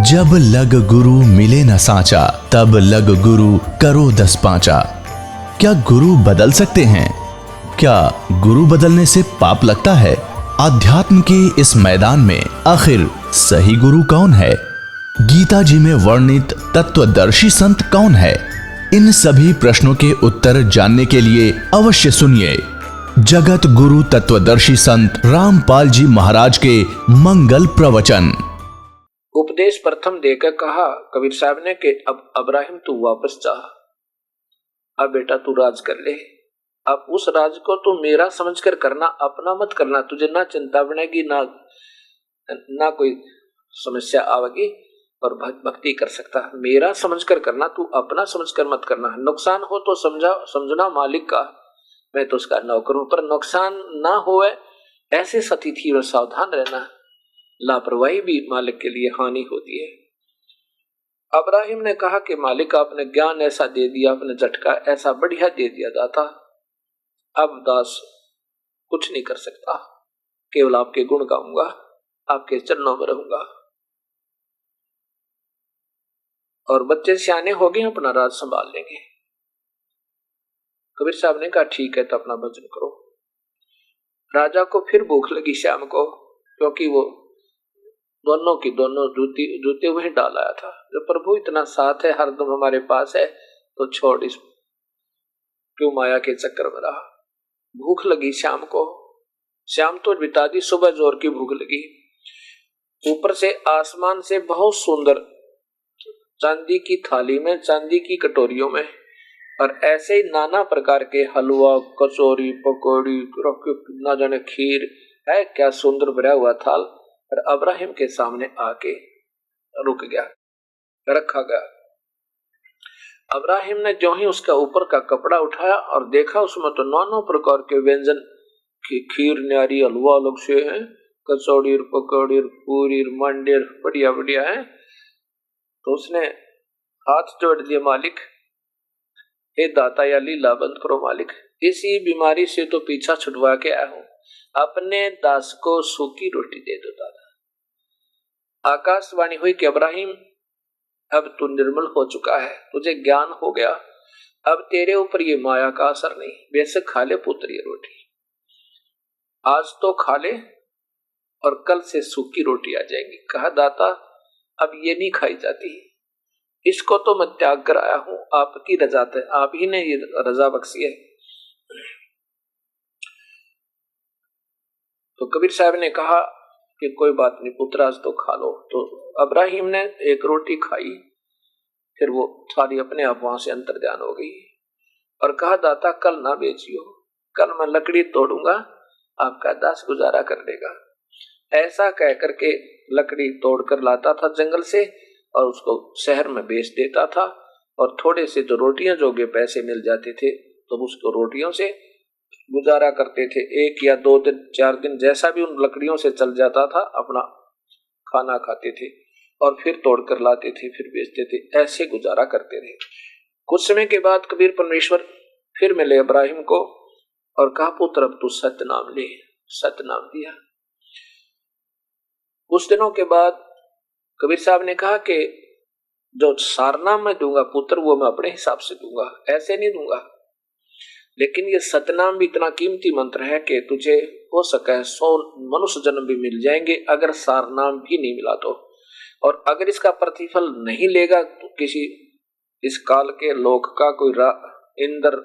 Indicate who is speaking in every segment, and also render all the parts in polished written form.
Speaker 1: जब लग गुरु मिले न सांचा, तब लग गुरु करो 10 पांचा। क्या गुरु बदल सकते हैं? क्या गुरु बदलने से पाप लगता है? अध्यात्म के इस मैदान में आखिर सही गुरु कौन है? गीता जी में वर्णित तत्वदर्शी संत कौन है? इन सभी प्रश्नों के उत्तर जानने के लिए अवश्य सुनिए जगत गुरु तत्वदर्शी संत रामपाल जी महाराज के मंगल प्रवचन।
Speaker 2: उपदेश प्रथम देकर कहा कबीर साहब ने कि अब अब्राहिम तू वापस जा, अब बेटा तू राज कर ले। अब उस राज को तू मेरा समझकर करना, अपना मत करना। तुझे ना चिंता बनेगी, ना कोई समस्या आवेगी और भक्ति कर सकता। मेरा समझकर करना, तू अपना समझकर मत करना। नुकसान हो तो समझना मालिक का, मैं तो उसका नौकर हूं, पर नुकसान ना होए ऐसे सतिथि और सावधान रहना। लापरवाही भी मालिक के लिए हानि होती है। अब्राहिम ने कहा कि मालिक आपने ज्ञान ऐसा दे दिया, आपने झटका ऐसा बढ़िया दे दिया दाता, अब दास कुछ नहीं कर सकता, केवल आपके गुण गाऊंगा, आपके चरणों में रहूंगा। और बच्चे सियाने हो गए, अपना राज संभाल लेंगे। कबीर साहब ने कहा ठीक है, तो अपना भजन करो। राजा को फिर भूख लगी शाम को, क्योंकि वो दोनों की दोनों जूते वहीं डाल आया था। जो प्रभु इतना साथ है, हरदम हमारे पास है, तो छोड़ इस क्यों माया के चक्कर में रहा। भूख लगी शाम को, शाम तो बिता दी, सुबह जोर की भूख लगी। ऊपर से आसमान से बहुत सुंदर चांदी की थाली में, चांदी की कटोरियों में, और ऐसे ही नाना प्रकार के हलवा, कचौरी, पकौड़ी, ना जाने खीर है, क्या सुंदर भरा हुआ थाल, और अब्राहिम के सामने आके रुक गया, रखा गया। अब्राहिम ने जो ही उसका ऊपर का कपड़ा उठाया और देखा, उसमें तो नाना प्रकार के व्यंजन की खीर, न्यारी, हलवा अलग से है, कचौड़ी, पकौड़ी, पूरी, मंडेर बढ़िया बढ़िया है। तो उसने हाथ जोड़ दिए, मालिक हे दाता, या लीला बंद करो मालिक, इसी बीमारी से तो पीछा छुड़वा के आया हूं, अपने दास को सूखी रोटी दे दो दादा। आकाशवाणी हुई कि अब्राहिम अब तू निर्मल हो चुका है, तुझे ज्ञान हो गया, अब तेरे ऊपर ये माया का असर नहीं, बेशक खा ले पुत्र ये रोटी, आज तो खा ले और कल से सूखी रोटी आ जाएगी। कहा दाता अब ये नहीं खाई जाती, इसको तो मैं त्याग कर आया हूं, आपकी रजा है, आप ही ने ये रजा बख्शी है। तो कबीर साहब ने कहा कि कोई बात नहीं पुत्र, आज तो खा लो। तो अब्राहिम ने एक रोटी खाई, फिर वो थाली अपने आप वहां से अंतर्ध्यान हो गई और कहा दाता कल ना बेचियो, कल मैं लकड़ी तोड़ूंगा, आपका दास गुजारा कर देगा। ऐसा कह करके लकड़ी तोड़कर लाता था जंगल से और उसको शहर में बेच देता था, और थोड़े से जो रोटियां जोगे पैसे मिल जाते थे तो उसको रोटियों से गुजारा करते थे। 1 या 2 दिन 4 दिन जैसा भी उन लकड़ियों से चल जाता था, अपना खाना खाते थे और फिर तोड़कर लाते थे, फिर बेचते थे, ऐसे गुजारा करते थे। कुछ समय के बाद कबीर परमेश्वर फिर मिले अब्राहिम को और कहा पुत्र अब तू सत्य नाम ले। सत्य नाम दिया। कुछ दिनों के बाद कबीर साहब ने कहा कि जो सारनाम मैं दूंगा पुत्र, वो मैं अपने हिसाब से दूंगा, ऐसे नहीं दूंगा, लेकिन ये सतनाम भी इतना कीमती मंत्र है कि तुझे हो सके 100 मनुष्य जन्म भी मिल जाएंगे अगर सारनाम भी नहीं मिला तो। और अगर इसका प्रतिफल नहीं लेगा तो किसी इस काल के लोक का कोई इंद्र,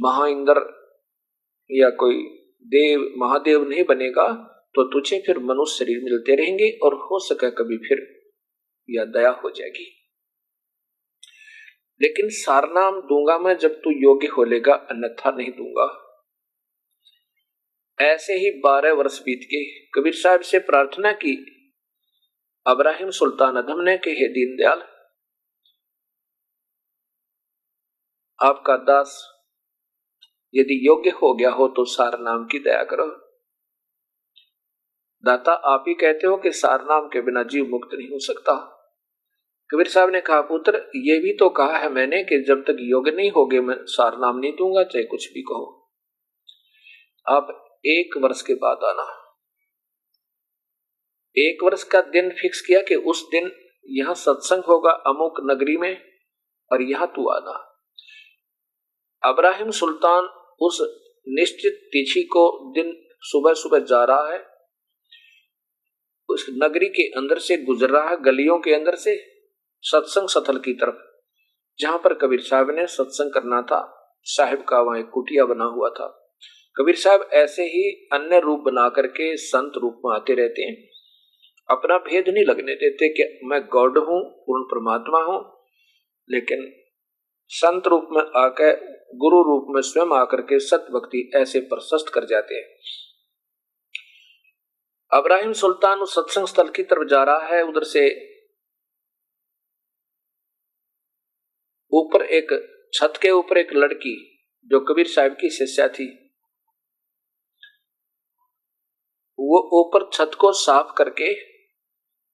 Speaker 2: महाइंद्र या कोई देव, महादेव नहीं बनेगा तो तुझे फिर मनुष्य शरीर मिलते रहेंगे और हो सके कभी फिर यह दया हो जाएगी। लेकिन सारनाम दूंगा मैं जब तू योग्य हो लेगा, अन्यथा नहीं दूंगा। ऐसे ही 12 वर्ष बीत गए। कबीर साहब से प्रार्थना की अब्राहिम सुल्तान अदम ने कि हे दीनदयाल, आपका दास यदि योग्य हो गया हो तो सारनाम की दया करो। दाता आप ही कहते हो कि सारनाम के बिना जीव मुक्त नहीं हो सकता। कबीर साहब ने कहा पुत्र ये भी तो कहा है मैंने कि जब तक योग्य नहीं होगे मैं सारनाम नहीं दूंगा, चाहे कुछ भी कहो। आप 1 वर्ष के बाद आना। 1 वर्ष का दिन फिक्स किया कि उस दिन यहाँ सत्संग होगा अमुक नगरी में और यहाँ तू आना। अब्राहिम सुल्तान उस निश्चित तिथि को दिन सुबह सुबह जा रहा है, उस नगरी के अंदर से गुजर रहा है, गलियों के अंदर से सत्संग स्थल की तरफ, जहां पर कबीर साहब ने सत्संग करना था। साहिब का वहां एक कुटिया बना हुआ था। कबीर साहब ऐसे ही अन्य रूप बना करके संत रूप में आते रहते हैं, अपना भेद नहीं लगने देते कि मैं गॉड हूं, पूर्ण परमात्मा हूं, लेकिन संत रूप में आकर, गुरु रूप में स्वयं आकर के सत भक्ति ऐसे प्रशस्त कर जाते हैं। अब्राहिम सुल्तान उस सत्संग स्थल की तरफ जा रहा है। उधर से ऊपर एक छत के ऊपर एक लड़की जो कबीर साहब की शिष्या थी, वो ऊपर छत को साफ करके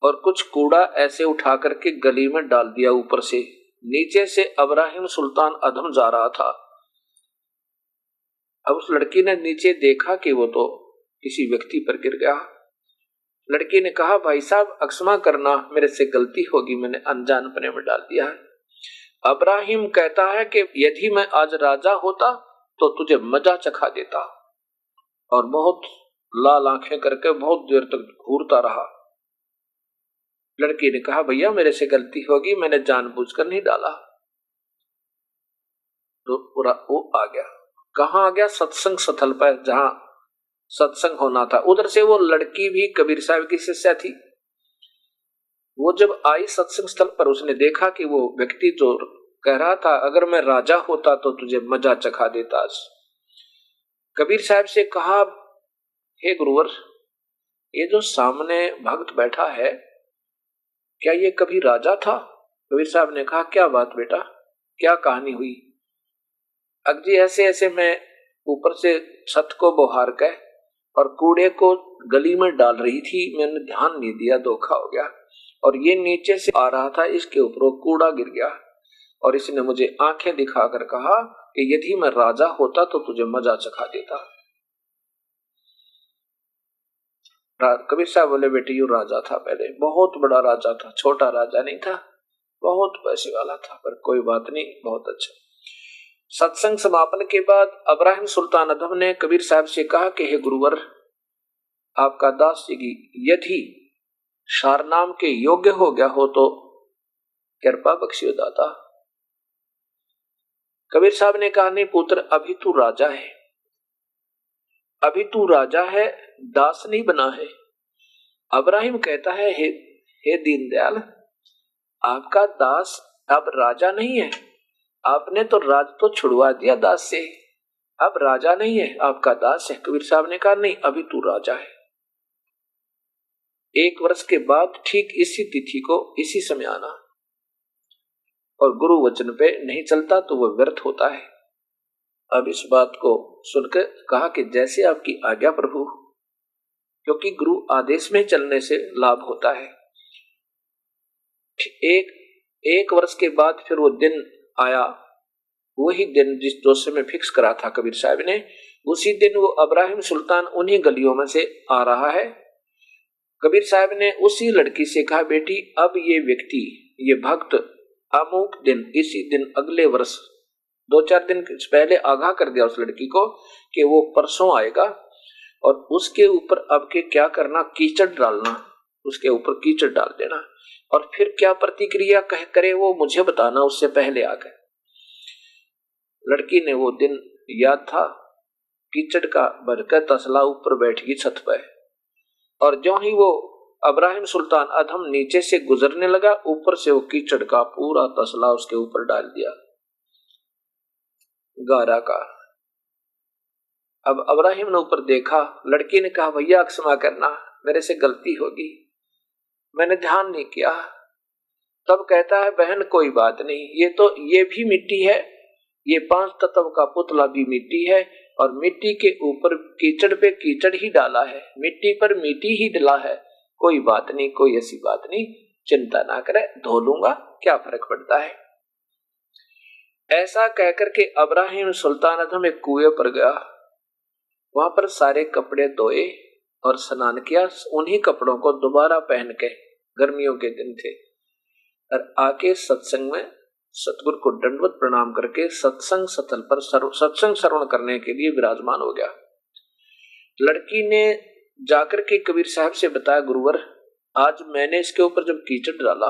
Speaker 2: और कुछ कूड़ा ऐसे उठा करके गली में डाल दिया ऊपर से। नीचे से अब्राहिम सुल्तान अधम जा रहा था। अब उस लड़की ने नीचे देखा कि वो तो किसी व्यक्ति पर गिर गया। लड़की ने कहा, भाई साहब क्षमा करना, मेरे से गलती होगी, मैंने अनजानपने में डाल दिया है। अब्राहिम कहता है कि यदि मैं आज राजा होता तो तुझे मजा चखा देता, और बहुत लाल आंखें करके बहुत देर तक घूरता रहा। लड़की ने कहा, भैया मेरे से गलती होगी, मैंने जानबूझकर नहीं डाला। तो पूरा वो आ गया। कहाँ आ गया? सत्संग स्थल पर, जहां सत्संग होना था। उधर से वो लड़की भी कबीर साहब की शिष्या थी। वो जब आई सत्संग स्थल पर, उसने देखा कि वो व्यक्ति जो कह रहा था अगर मैं राजा होता तो तुझे मजा चखा देता। कबीर साहब से कहा, हे गुरुवर, ये जो सामने भक्त बैठा है, क्या ये कभी राजा था? कबीर साहब ने कहा, क्या बात बेटा, क्या कहानी हुई? अजी ऐसे ऐसे मैं ऊपर से छत को बहार के और कूड़े को गली में डाल रही थी, मैंने ध्यान नहीं दिया, धोखा हो गया, और ये नीचे से आ रहा था, इसके ऊपर कूड़ा गिर गया, और इसने मुझे आंखें दिखाकर कहा कि यदि मैं राजा होता तो तुझे मजा चखा देता। कबीर साहब बोले, बेटी यू राजा था, पहले बहुत बड़ा राजा था, छोटा राजा नहीं था, बहुत पैसे वाला था, पर कोई बात नहीं, बहुत अच्छा। सत्संग समापन के बाद अब्राहिम सुल्तान अधम ने कबीर साहब से कहा कि हे गुरुवर, आपका दास यदि शारनाम के योग्य हो गया हो तो कृपा बख्शियो दाता। कबीर साहब ने कहा, नहीं पुत्र, अभी तू राजा है, अभी तू राजा है, दास नहीं बना है। अब्राहिम कहता है, हे दीनदयाल, आपका दास अब राजा नहीं है, आपने तो राज तो छुड़वा दिया दास से, अब राजा नहीं है, आपका दास है। कबीर साहब ने कहा, नहीं, अभी तू राजा है। 1 वर्ष के बाद ठीक इसी तिथि को इसी समय आना, और गुरु वचन पे नहीं चलता तो वह व्यर्थ होता है। अब इस बात को सुनकर कहा कि जैसे आपकी आज्ञा प्रभु, क्योंकि गुरु आदेश में चलने से लाभ होता है। एक वर्ष के बाद फिर वो दिन आया, वही दिन जिस समय फिक्स करा था कबीर साहब ने, उसी दिन वो अब्राहिम सुल्तान उन्हीं गलियों में से आ रहा है। कबीर साहब ने उसी लड़की से कहा, बेटी अब ये व्यक्ति, ये भक्त अमुक दिन, इसी दिन अगले वर्ष, 2-4 दिन पहले आगाह कर दिया उस लड़की को कि वो परसों आएगा, और उसके ऊपर अब के क्या करना, कीचड़ डालना, उसके ऊपर कीचड़ डाल देना, और फिर क्या प्रतिक्रिया करे वो मुझे बताना उससे पहले आकर। लड़की ने वो दिन याद था, कीचड़ का भरकर तसला ऊपर बैठ गई छत पर, और जो ही वो अब्राहिम सुल्तान अधम नीचे से गुजरने लगा, ऊपर से वो कीचड़ का पूरा तसला उसके ऊपर डाल दिया, गारा का। अब अब्राहिम ने ऊपर देखा, लड़की ने कहा, भैया क्षमा करना, मेरे से गलती होगी, मैंने ध्यान नहीं किया। तब कहता है, बहन कोई बात नहीं, ये भी मिट्टी है, ये 5 तत्व का पुतला भी मिट्टी है, और मिट्टी के ऊपर कीचड़ पे कीचड़ ही डाला है, मिट्टी पर मिट्टी ही डला है, कोई बात नहीं, कोई ऐसी बात नहीं, चिंता ना करे, धो लूंगा, क्या फर्क पड़ता है। ऐसा कहकर के अब्राहिम सुल्तान अधम एक कुएं पर गया, वहां पर सारे कपड़े धोए और स्नान किया, उन्हीं कपड़ों को दोबारा पहन के, गर्मियों के दिन थे, और आके सत्संग में सतगुरु को दंडवत प्रणाम करके सत्संग सतल पर सत्संग श्रवण करने के लिए विराजमान हो गया। लड़की ने जाकर के कबीर साहब से बताया, गुरुवर आज मैंने इसके ऊपर जब कीचड़ डाला,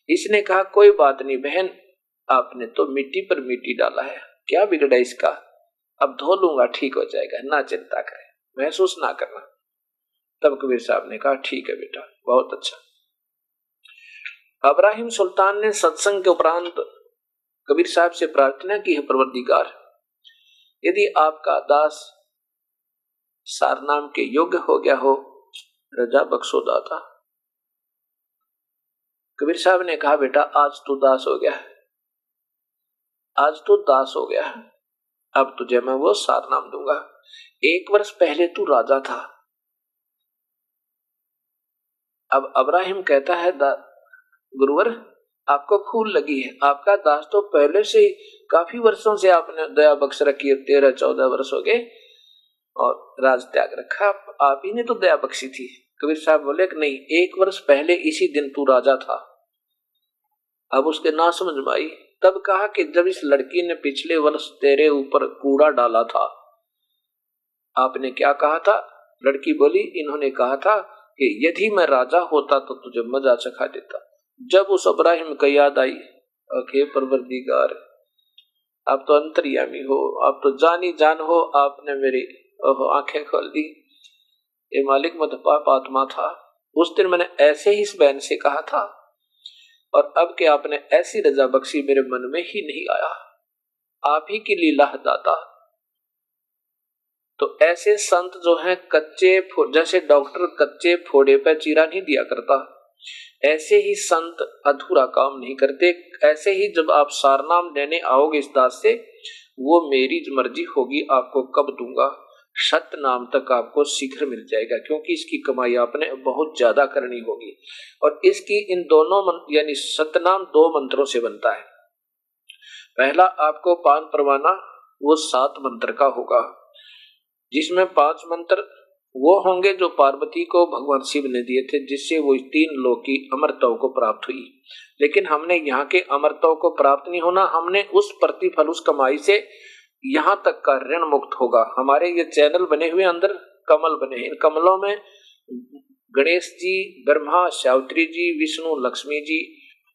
Speaker 2: इसने कहा कोई बात नहीं बहन, आपने तो मिट्टी पर मिट्टी डाला है, क्या बिगड़ा इसका, अब धो लूंगा ठीक हो जाएगा, ना चिंता करें, महसूस ना करना। तब कबीर साहब ने कहा ठीक है बेटा, बहुत अच्छा। इब्राहिम सुल्तान ने सत्संग के उपरांत कबीर साहब से प्रार्थना की है, परवरदिगार यदि आपका दास सारनाम के योग्य हो गया हो, रजा बख्शो दाता। कबीर साहब ने कहा बेटा आज तू दास हो गया, आज तू दास हो गया, अब तुझे मैं वो सारनाम दूंगा। 1 वर्ष पहले तू राजा था। अब इब्राहिम कहता है गुरुवर आपको फूल लगी है, आपका दास तो पहले से ही काफी वर्षों से आपने दया बख्श रखी है, 13-14 वर्ष हो गए और राज त्याग रखा, आप ही ने तो दया बख्शी थी। कबीर साहब बोले कि नहीं, 1 वर्ष पहले इसी दिन तू राजा था। अब उसके ना समझ में आई, तब कहा कि जब इस लड़की ने पिछले वर्ष तेरे ऊपर कूड़ा डाला था, आपने क्या कहा था? लड़की बोली इन्होंने कहा था कि यदि मैं राजा होता तो तुझे मजा चखा देता। जब उस इब्राहिम को याद आई, अखे परवरदिगार आप तो अंतर्यामी हो, आप तो जानी जान हो, आपने मेरी आंखें खोल दी, ये मालिक मत पाप आत्मा था। उस दिन मैंने ऐसे ही इस बहन से कहा था और अब के आपने ऐसी रजा बख्शी मेरे मन में ही नहीं आया, आप ही की लीला है दाता। तो ऐसे संत जो हैं कच्चे, जैसे डॉक्टर कच्चे फोड़े पे चीरा नहीं दिया करता, ऐसे ही संत अधूरा काम नहीं करते। ऐसे ही जब आप सारनाम लेने आओगे इस दास से, वो मेरी मर्जी होगी आपको कब दूंगा, सतनाम तक आपको शीघ्र मिल जाएगा, क्योंकि इसकी कमाई आपने बहुत ज्यादा करनी होगी। और इसकी इन दोनों यानी सतनाम 2 मंत्रों से बनता है। पहला आपको पान परवाना वो 7 मंत्र का होगा, जिसमें 5 मंत्र वो होंगे जो पार्वती को भगवान शिव ने दिए थे, जिससे वो 3 लोक की अमरता को प्राप्त हुई। लेकिन हमने यहाँ के अमरता को प्राप्त नहीं होना, हमने उस प्रतिफल उस कमाई से यहाँ तक का ऋण मुक्त होगा। हमारे ये चैनल बने हुए, अंदर कमल बने हैं, इन कमलों में गणेश जी, ब्रह्मा, सावित्री जी, विष्णु, लक्ष्मी जी,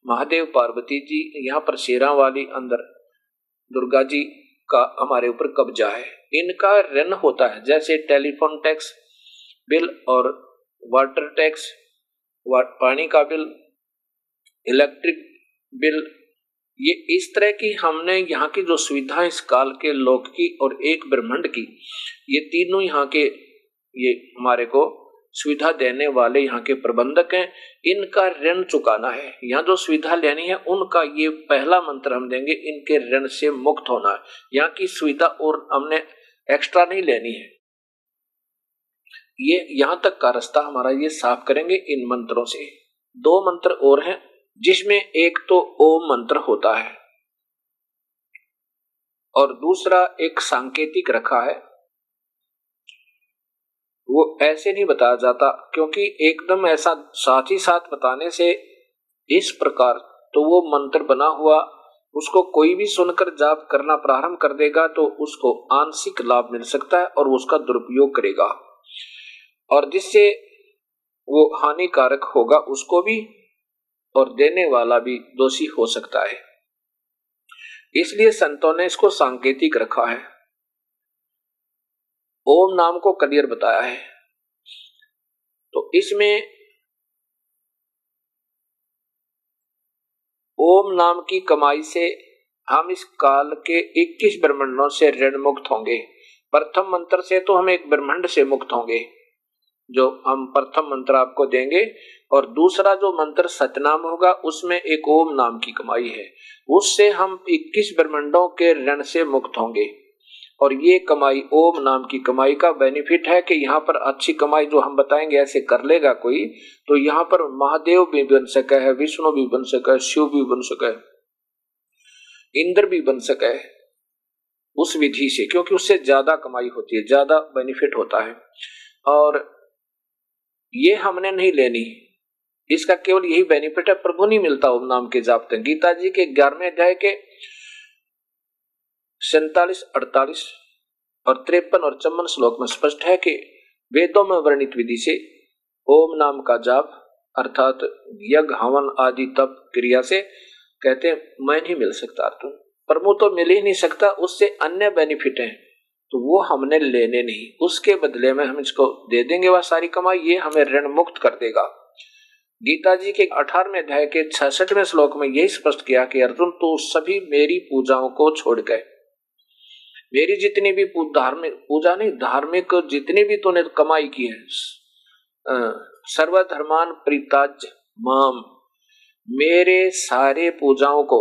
Speaker 2: महादेव, पार्वती जी, यहाँ पर शेरा वाली, अंदर दुर्गा जी का हमारे ऊपर कब्जा है। इनका ऋण होता है, जैसे टेलीफोन टैक्स बिल और वाटर टैक्स, पानी का बिल, इलेक्ट्रिक बिल, ये इस तरह की हमने यहाँ की जो सुविधा इस काल के लोक की और एक ब्रह्मांड की, ये तीनों यहाँ के ये हमारे को सुविधा देने वाले यहाँ के प्रबंधक हैं, इनका ऋण चुकाना है। यहाँ जो सुविधा लेनी है उनका ये पहला मंत्र हम देंगे, इनके ऋण से मुक्त होना है। यहाँ की सुविधा और हमने एक्स्ट्रा नहीं लेनी है, ये यहाँ तक का रास्ता हमारा ये साफ करेंगे इन मंत्रों से। 2 मंत्र और हैं, जिसमें एक तो ओम मंत्र होता है और दूसरा एक सांकेतिक रखा है। वो ऐसे नहीं बताया जाता, क्योंकि एकदम ऐसा साथ ही साथ बताने से इस प्रकार तो वो मंत्र बना हुआ उसको कोई भी सुनकर जाप करना प्रारंभ कर देगा तो उसको आंशिक लाभ मिल सकता है और उसका दुरुपयोग करेगा, और जिससे वो हानिकारक होगा उसको भी और देने वाला भी दोषी हो सकता है। इसलिए संतों ने इसको सांकेतिक रखा है, ओम नाम को क्लियर बताया है। तो इसमें ओम नाम की कमाई से हम इस काल के 21 ब्रह्मांडों से ऋण मुक्त होंगे। प्रथम मंत्र से तो हम एक ब्रह्मांड से मुक्त होंगे, जो हम प्रथम मंत्र आपको देंगे, और दूसरा जो मंत्र सतनाम होगा उसमें एक ओम नाम की कमाई है, उससे हम 21 ब्रह्मांडों के ऋण से मुक्त होंगे। और ये कमाई ओम नाम की कमाई का बेनिफिट है कि यहाँ पर अच्छी कमाई जो हम बताएंगे ऐसे कर लेगा कोई तो यहाँ पर महादेव भी बन सका है, विष्णु भी बन सका है, शिव भी बन सका है, इंद्र भी बन सका है उस विधि से, क्योंकि उससे ज्यादा कमाई होती है, ज्यादा बेनिफिट होता है। और ये हमने नहीं लेनी, इसका केवल यही बेनिफिट है, प्रभु नहीं मिलता ओम नाम के जाप से। गीता जी के 11वें अध्याय के 47, 48 और 53 और 54 श्लोक में स्पष्ट है कि वेदों में वर्णित विधि से ओम नाम का जाप अर्थात यज्ञ हवन आदि तप क्रिया से कहते हैं मैं नहीं मिल सकता अर्जुन, प्रभु तो मिल ही नहीं सकता, उससे अन्य बेनिफिट है तो वो हमने लेने नहीं, उसके बदले में हम इसको दे देंगे वह सारी कमाई, ये हमें ऋण मुक्त कर देगा। गीता जी के 18वें अध्याय के 66वें श्लोक में यही स्पष्ट किया कि अर्जुन तू सभी मेरी पूजाओं को छोड़ गए, मेरी जितनी भी धार्मिक पूजा नहीं, धार्मिक जितनी भी तूने कमाई की है, सर्वधर्मान परित्याज्य माम, मेरे सारे पूजाओं को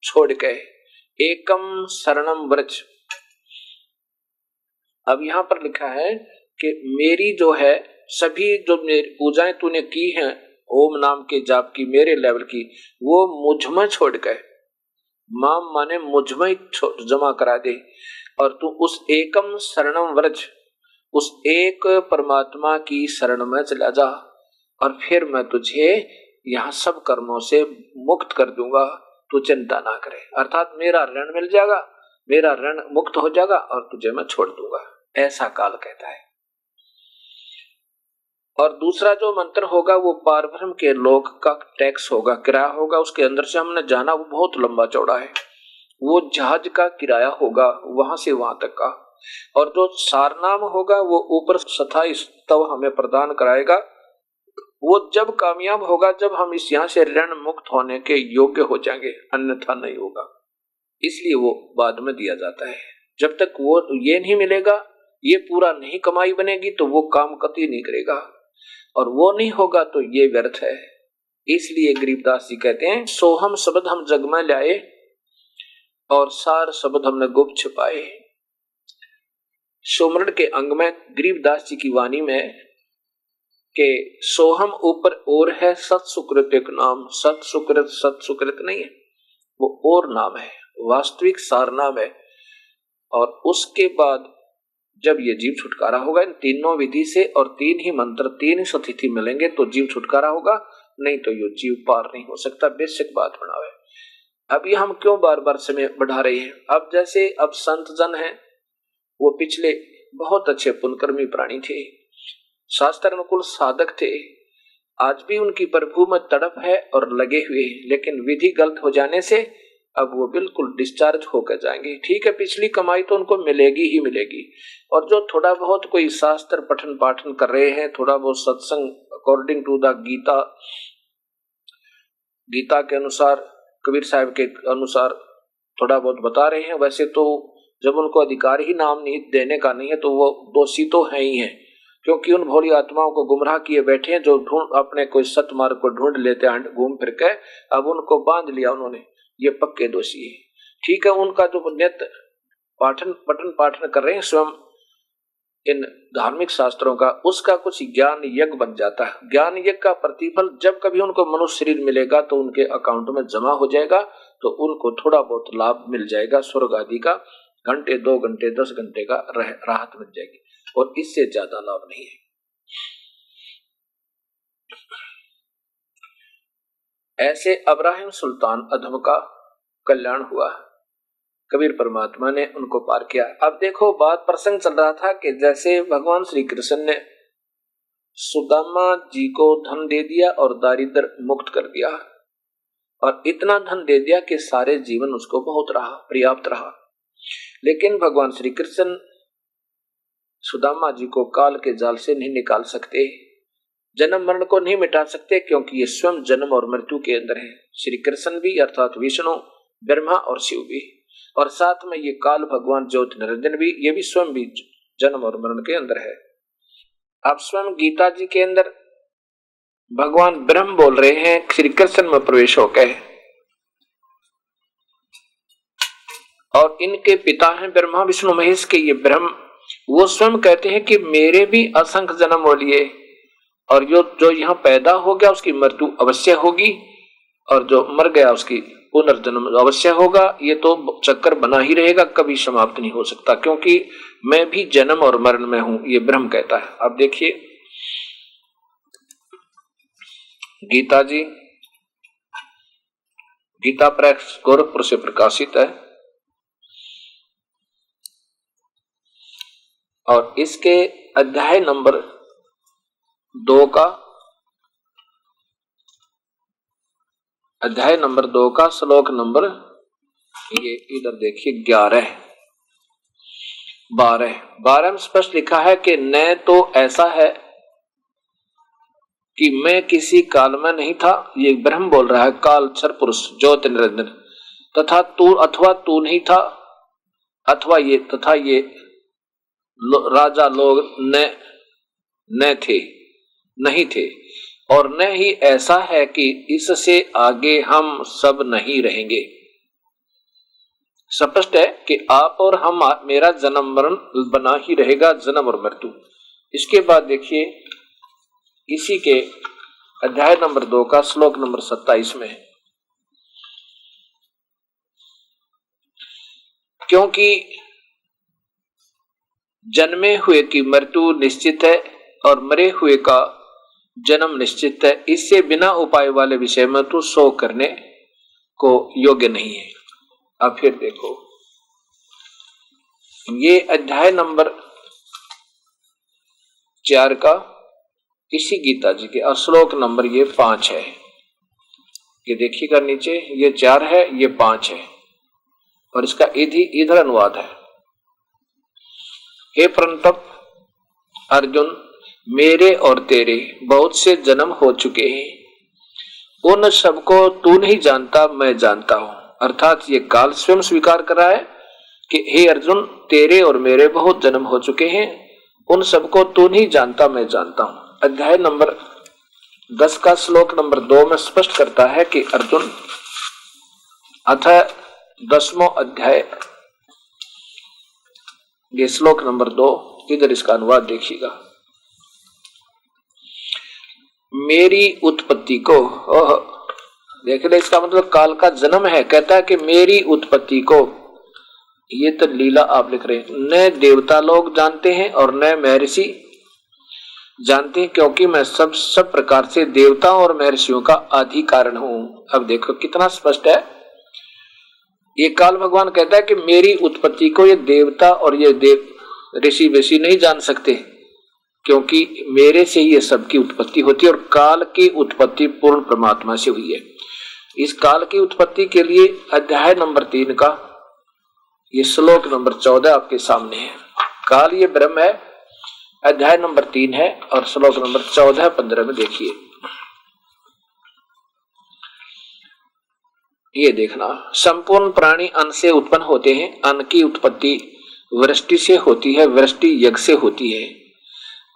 Speaker 2: छोड़ के एकम शरणम व्रज। अब यहां पर लिखा है कि मेरी जो है सभी जो मेरी पूजाएं तूने की हैं ओम नाम के जाप की मेरे लेवल की, वो मुझ में छोड़ गए। माम माने मुझ में जमा करा दे, और तू उस एकम शरणम व्रज, उस एक परमात्मा की शरण में चला जा, और फिर मैं तुझे यहाँ सब कर्मों से मुक्त कर दूंगा, तू चिंता ना करे। अर्थात मेरा ऋण मिल जाएगा, मेरा ऋण मुक्त हो जाएगा और तुझे मैं छोड़ दूंगा, ऐसा काल कहता है। और दूसरा जो मंत्र होगा वो पारब्रह्म के लोक का टैक्स होगा, किराया होगा, उसके अंदर से हमने जाना वो बहुत लंबा चौड़ा है, वो जहाज का किराया होगा वहां से वहां तक का। और जो सारनाम होगा वो ऊपर 27 तव हमें प्रदान कराएगा, वो जब कामयाब होगा जब हम इस यहाँ से ऋण मुक्त होने के योग्य हो जाएंगे, अन्यथा नहीं होगा, इसलिए वो बाद में दिया जाता है। जब तक वो ये नहीं मिलेगा, ये पूरा नहीं कमाई बनेगी तो वो काम कतई नहीं करेगा, और वो नहीं होगा तो ये व्यर्थ है। इसलिए गरीबदास जी कहते हैं सोहम शब्द हम जग में लाए और सार शब्द हमने गुप्त छिपाए। सुमरण के अंग में गरीबदास जी की वाणी में के सोहम ऊपर और है, सत सुकृत एक नाम, सत सुकृत नहीं है, वो और नाम है, वास्तविक सार नाम है। और उसके बाद जब ये जीव छुटकारा होगा इन तीनों विधि से, और 3 ही मंत्र 3 ही सतिथि मिलेंगे तो जीव छुटकारा होगा, नहीं तो ये जीव पार नहीं हो सकता, बेसिक बात बनावे। अब ये हम क्यों बार बार समय बढ़ा रहे हैं? अब जैसे अब संत जन हैं, वो पिछले बहुत अच्छे पुण्यकर्मी प्राणी थे, शास्त्र अनुकूल साधक थे, आज भी उनकी प्रभु में तड़प है और लगे हुए हैं, लेकिन विधि गलत हो जाने से अब वो बिल्कुल डिस्चार्ज होकर जाएंगे। ठीक है, पिछली कमाई तो उनको मिलेगी ही मिलेगी, और जो थोड़ा बहुत कोई शास्त्र पठन पाठन कर रहे हैं, थोड़ा बहुत सत्संग अकॉर्डिंग टू द गीता के अनुसार, कबीर साहब के अनुसार थोड़ा बहुत बता रहे हैं, वैसे तो जब उनको अधिकार ही नाम नहीं देने का नहीं है तो वो दोषी तो है ही है, क्योंकि उन भोली आत्माओं को गुमराह किए बैठे हैं जो ढूंढ अपने कोई सतमार्ग को ढूंढ लेते हैं घूम फिर के, अब उनको बांध लिया उन्होंने, ये पक्के दोषी है। ठीक है, उनका जो नित्य पठन पाठन कर रहे हैं स्वयं इन धार्मिक शास्त्रों का, उसका कुछ ज्ञान यज्ञ बन जाता है। ज्ञान यज्ञ का प्रतिफल जब कभी उनको मनुष्य शरीर मिलेगा तो उनके अकाउंट में जमा हो जाएगा, तो उनको थोड़ा बहुत लाभ मिल जाएगा, स्वर्ग आदि का, घंटे 2 घंटे 10 घंटे का राहत मिल जाएगी, और इससे ज्यादा लाभ नहीं है। ऐसे अब्राहिम सुल्तान अधम का कल्याण हुआ, कबीर परमात्मा ने उनको पार किया। अब देखो बात प्रसंग चल रहा था कि जैसे भगवान श्री कृष्ण ने सुदामा जी को धन दे दिया और दारिद्र मुक्त कर दिया, और इतना धन दे दिया कि सारे जीवन उसको बहुत रहा, पर्याप्त रहा। लेकिन भगवान श्री कृष्ण सुदामा जी को काल के जाल से नहीं निकाल सकते, जन्म मरण को नहीं मिटा सकते, क्योंकि ये स्वयं जन्म और मृत्यु के अंदर है। श्री कृष्ण भी अर्थात विष्णु, ब्रह्मा और शिव भी, और साथ में ये काल भगवान ज्योति निरंजन भी, ये भी स्वयं भी जन्म और मरण के अंदर है। आप स्वयं गीता जी के अंदर भगवान ब्रह्म बोल रहे हैं श्री कृष्ण में प्रवेश हो गए, और इनके पिता हैं ब्रह्मा विष्णु महेश के ये ब्रह्म, वो स्वयं कहते हैं कि मेरे भी असंख्य जन्म हो लिए, और जो यहाँ पैदा हो गया उसकी मृत्यु अवश्य होगी, और जो मर गया उसकी पुनर्जन्म अवश्य होगा। ये तो चक्कर बना ही रहेगा, कभी समाप्त नहीं हो सकता, क्योंकि मैं भी जन्म और मरण में हूं, ये ब्रह्म कहता है। अब देखिए गीता जी गीता प्रेस गोरखपुर से प्रकाशित है और इसके अध्याय नंबर 2 का श्लोक नंबर ये इधर देखिए 12 में स्पष्ट लिखा है कि न तो ऐसा है कि मैं किसी काल में नहीं था, ये ब्रह्म बोल रहा है, काल क्षर पुरुष ज्योति निरंजन, तथा तू नहीं था, तथा ये राजा लोग न थे, नहीं थे, और न ही ऐसा है कि इससे आगे हम सब नहीं रहेंगे। स्पष्ट है कि आप और हम, मेरा जन्म मरण बना ही रहेगा, जन्म और मृत्यु। इसके बाद देखिए इसी के अध्याय नंबर 2 का श्लोक नंबर 27 में, क्योंकि जन्मे हुए की मृत्यु निश्चित है और मरे हुए का जन्म निश्चित है, इससे बिना उपाय वाले विषय में तो शोक करने को योग्य नहीं है। अब फिर देखो ये अध्याय नंबर 4 का इसी गीता जी के, और श्लोक नंबर ये 5 है। ये देखिएगा नीचे, ये 4 है, ये 5 है, और इसका इधर अनुवाद है। हे परंतप अर्जुन, मेरे और तेरे बहुत से जन्म हो चुके हैं, उन सबको तू नहीं जानता, मैं जानता हूं। अर्थात ये काल स्वयं स्वीकार कर रहा है कि हे अर्जुन, तेरे और मेरे बहुत जन्म हो चुके हैं, उन सबको तू नहीं जानता, मैं जानता हूं। अध्याय नंबर 10 का श्लोक नंबर 2 में स्पष्ट करता है कि अर्जुन, अतः 10वां अध्याय ये श्लोक नंबर 2, इधर इसका अनुवाद देखिएगा। मेरी उत्पत्ति को, देख ले, इसका मतलब काल का जन्म है। कहता है कि मेरी उत्पत्ति को, ये तो लीला आप लिख रहे हैं, न देवता लोग जानते हैं और न महर्षि जानते हैं, क्योंकि मैं सब प्रकार से देवता और महर्षियों का आदि कारण हूं। अब देखो कितना स्पष्ट है। ये काल भगवान कहता है कि मेरी उत्पत्ति को ये देवता और ये देव ऋषि वैसी नहीं जान सकते, क्योंकि मेरे से ये सबकी उत्पत्ति होती है, और काल की उत्पत्ति पूर्ण परमात्मा से हुई है। इस काल की उत्पत्ति के लिए अध्याय नंबर 3 का ये श्लोक नंबर 14 आपके सामने है। काल ये ब्रह्म है, अध्याय नंबर 3 है, और श्लोक नंबर 14-15 में देखिए। ये देखना, संपूर्ण प्राणी अन्न से उत्पन्न होते हैं, अन्न की उत्पत्ति वृष्टि से होती है, वृष्टि यज्ञ से होती है।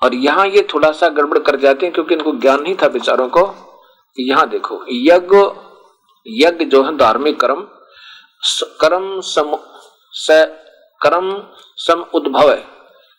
Speaker 2: और यहाँ ये थोड़ा सा गड़बड़ कर जाते हैं, क्योंकि इनको ज्ञान नहीं था बेचारों को। यहाँ देखो, यज्ञ जो है धार्मिक कर्म सम उद्भव है,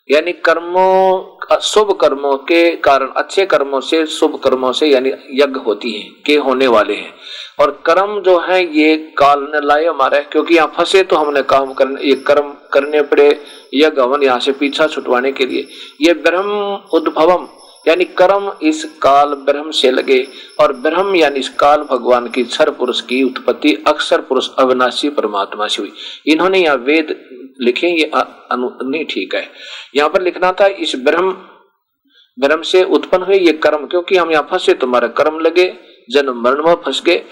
Speaker 2: यानी कर्मों, शुभ कर्मों के कारण, अच्छे कर्मों से, शुभ कर्मों से यानी यज्ञ होती है, के होने वाले हैं। और कर्म जो है ये काल ने लाए हमारे, क्योंकि यहाँ फंसे तो हमने काम करने, ये कर्म करने पड़े, यज्ञ हवन यहाँ से पीछा छुटवाने के लिए। ये ब्रह्म उद्भवम यानी कर्म इस काल ब्रह्म से लगे, और ब्रह्म यानी इस काल भगवान की क्षर पुरुष की उत्पत्ति अक्षर पुरुष अविनाशी परमात्मा से हुई। इन्होंने यहाँ वेद लिखे, ये नहीं ठीक है। यहाँ पर लिखना था इस ब्रह्म से उत्पन्न हुए ये कर्म, क्योंकि हम यहाँ फंसे, तुम्हारे कर्म लगे, जन्म मरण में फंस गए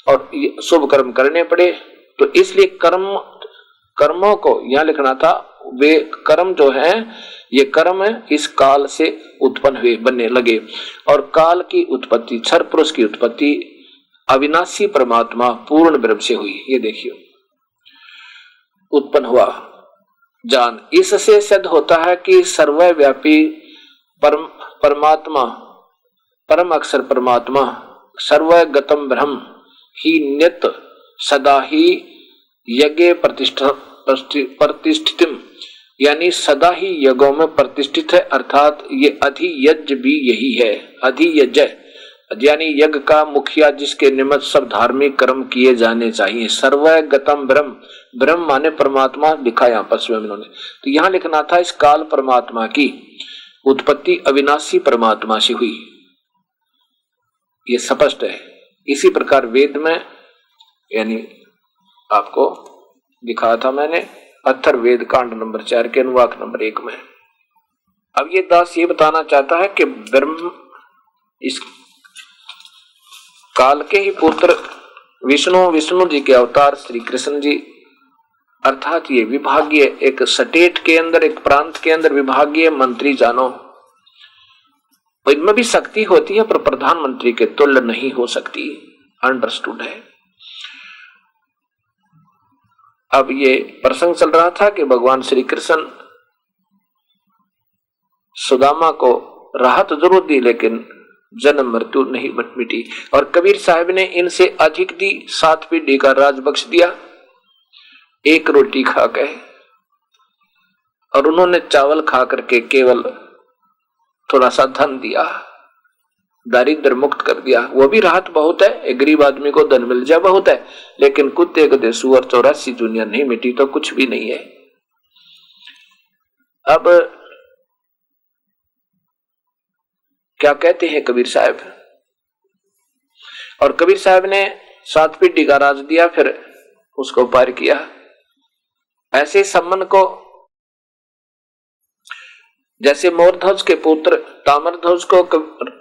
Speaker 2: और शुभ कर्म करने पड़े, तो इसलिए कर्मों को यहाँ लिखना था। वे कर्म जो है ये कर्म इस काल से उत्पन्न हुए, बनने लगे, और काल की उत्पत्ति, क्षर पुरुष की उत्पत्ति अविनाशी परमात्मा पूर्ण ब्रह्म से हुई। ये देखिए, उत्पन्न हुआ जान, इससे सिद्ध होता है कि सर्वव्यापी परमात्मा, परम अक्षर परमात्मा, सर्वगतम ब्रह्म ही नित्य सदा ही यज्ञ प्रतिष्ठितम, यानी सदा ही यज्ञों में प्रतिष्ठित है। अर्थात ये अधियज्ञ भी यही है। अधियज्ञ यानी यज्ञ का मुखिया, जिसके निमित्त सब धार्मिक कर्म किए जाने चाहिए। सर्वगतम ब्रह्म, ब्रह्म माने परमात्मा लिखा यहाँ पर स्वयं इन्होंने, तो यहाँ लिखना था इस काल परमात्मा की उत्पत्ति अविनाशी परमात्मा से हुई। ये स्पष्ट है। इसी प्रकार वेद में, यानी आपको दिखाया था मैंने अथर्ववेद कांड नंबर 4 के अनुवाक नंबर 1 में। अब ये दास ये बताना चाहता है कि ब्रह्म इस काल के ही पुत्र विष्णु जी के अवतार श्री कृष्ण जी, अर्थात ये विभागीय एक स्टेट के अंदर, एक प्रांत के अंदर विभागीय मंत्री जानो, इनमें भी शक्ति होती है पर प्रधानमंत्री के तुल्य नहीं हो सकती। अंडरस्टूड है। अब ये प्रसंग चल रहा था कि भगवान श्री कृष्ण सुदामा को राहत जरूर दी लेकिन जन्म मृत्यु नहीं मिटी, और कबीर साहब ने इनसे अधिक दी, 7 पीढ़ी का राज बख्श दिया, 1 रोटी खा के, और उन्होंने चावल खा करके केवल थोड़ा सा धन दिया, दारिद्र मुक्त कर दिया। वो भी राहत बहुत है, एक गरीब आदमी को धन मिल जाए बहुत है, लेकिन कुत्ते गधे सुअर 84 दुनिया नहीं मिटी तो कुछ भी नहीं है। अब क्या कहते हैं कबीर साहब, और कबीर साहब ने 7 पीढ़ी का राज दिया, फिर उसको पार किया। ऐसे सम्मन को, जैसे मोरध्वज के पुत्र ताम्रध्वज को